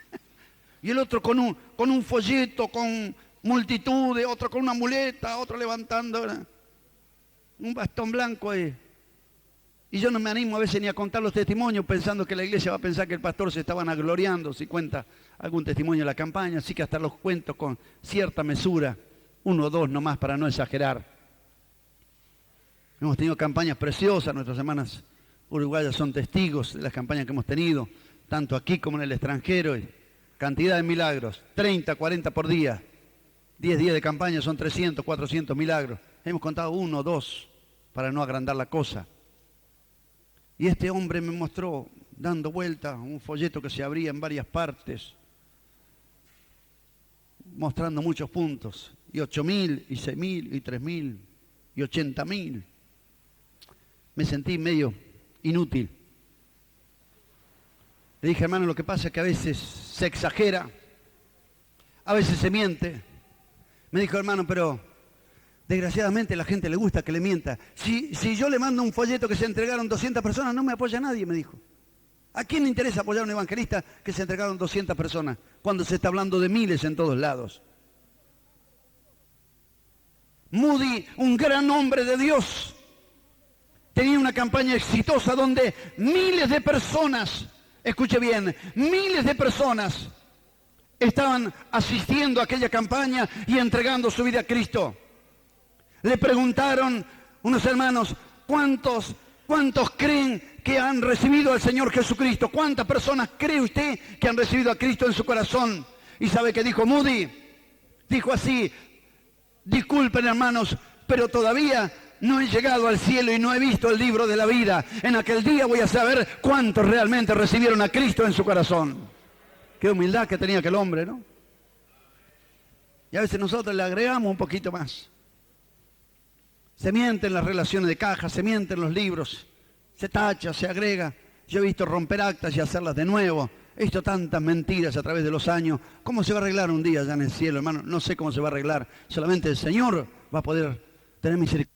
Y el otro con un folleto, con multitudes, otro con una muleta, otro levantando un bastón blanco ahí. Y yo no me animo a veces ni a contar los testimonios pensando que la iglesia va a pensar que el pastor se estaba vanagloriando si cuenta algún testimonio de la campaña, así que hasta los cuento con cierta mesura, 1 o 2 nomás para no exagerar. Hemos tenido campañas preciosas, nuestras hermanas uruguayas son testigos de las campañas que hemos tenido, tanto aquí como en el extranjero, y cantidad de milagros, 30, 40 por día, 10 días de campaña son 300, 400 milagros. Hemos contado 1 o 2 para no agrandar la cosa. Y este hombre me mostró, dando vuelta, un folleto que se abría en varias partes, mostrando muchos puntos, y 8.000, y 6.000, y 3.000, y 80.000. Me sentí medio inútil. Le dije, hermano, lo que pasa es que a veces se exagera, a veces se miente. Me dijo, hermano, pero desgraciadamente a la gente le gusta que le mienta. Si yo le mando un folleto que se entregaron 200 personas, no me apoya nadie, me dijo. ¿A quién le interesa apoyar a un evangelista que se entregaron 200 personas cuando se está hablando de miles en todos lados? Moody, un gran hombre de Dios, tenía una campaña exitosa donde miles de personas, escuche bien, miles de personas estaban asistiendo a aquella campaña y entregando su vida a Cristo. Le preguntaron unos hermanos, ¿cuántos creen que han recibido al Señor Jesucristo? ¿Cuántas personas cree usted que han recibido a Cristo en su corazón? ¿Y sabe qué dijo Moody? Dijo así, disculpen hermanos, pero todavía no he llegado al cielo y no he visto el libro de la vida. En aquel día voy a saber cuántos realmente recibieron a Cristo en su corazón. Qué humildad que tenía aquel hombre, ¿no? Y a veces nosotros le agregamos un poquito más. Se mienten las relaciones de caja, se mienten los libros, se tacha, se agrega. Yo he visto romper actas y hacerlas de nuevo. He visto tantas mentiras a través de los años. ¿Cómo se va a arreglar un día allá en el cielo, hermano? No sé cómo se va a arreglar. Solamente el Señor va a poder tener misericordia.